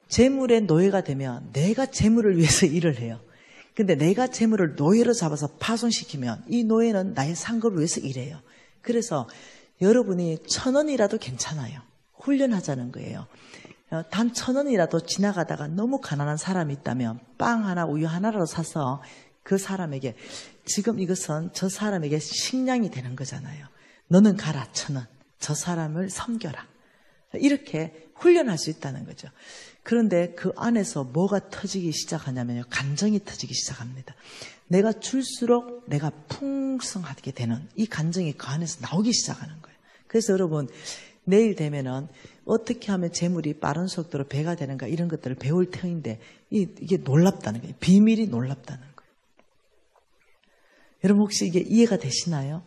[SPEAKER 1] 재물의 노예가 되면 내가 재물을 위해서 일을 해요. 근데 내가 재물을 노예로 잡아서 파손시키면 이 노예는 나의 상급을 위해서 일해요. 그래서 여러분이 1,000원이라도 괜찮아요. 훈련하자는 거예요. 단 1,000원이라도 지나가다가 너무 가난한 사람이 있다면 빵 하나 우유 하나라도 사서 그 사람에게 지금 이것은 저 사람에게 식량이 되는 거잖아요. 너는 가라 1,000원. 저 사람을 섬겨라. 이렇게 훈련할 수 있다는 거죠. 그런데 그 안에서 뭐가 터지기 시작하냐면요. 감정이 터지기 시작합니다. 내가 줄수록 내가 풍성하게 되는 이 감정이 그 안에서 나오기 시작하는 거예요. 그래서 여러분 내일 되면은 어떻게 하면 재물이 빠른 속도로 배가 되는가 이런 것들을 배울 터인데 이게 놀랍다는 거예요. 비밀이 놀랍다는 거예요. 여러분 혹시 이게 이해가 되시나요?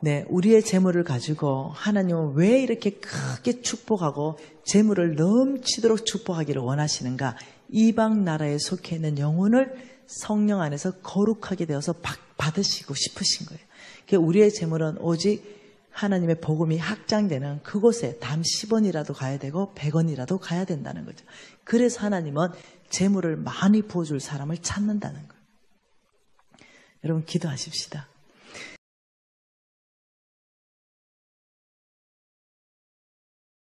[SPEAKER 1] 네, 우리의 재물을 가지고 하나님은 왜 이렇게 크게 축복하고 재물을 넘치도록 축복하기를 원하시는가? 이방 나라에 속해 있는 영혼을 성령 안에서 거룩하게 되어서 받으시고 싶으신 거예요. 그러니까 우리의 재물은 오직 하나님의 복음이 확장되는 그곳에 단 10원이라도 가야 되고 100원이라도 가야 된다는 거죠. 그래서 하나님은 재물을 많이 부어줄 사람을 찾는다는 거예요. 여러분 기도하십시다.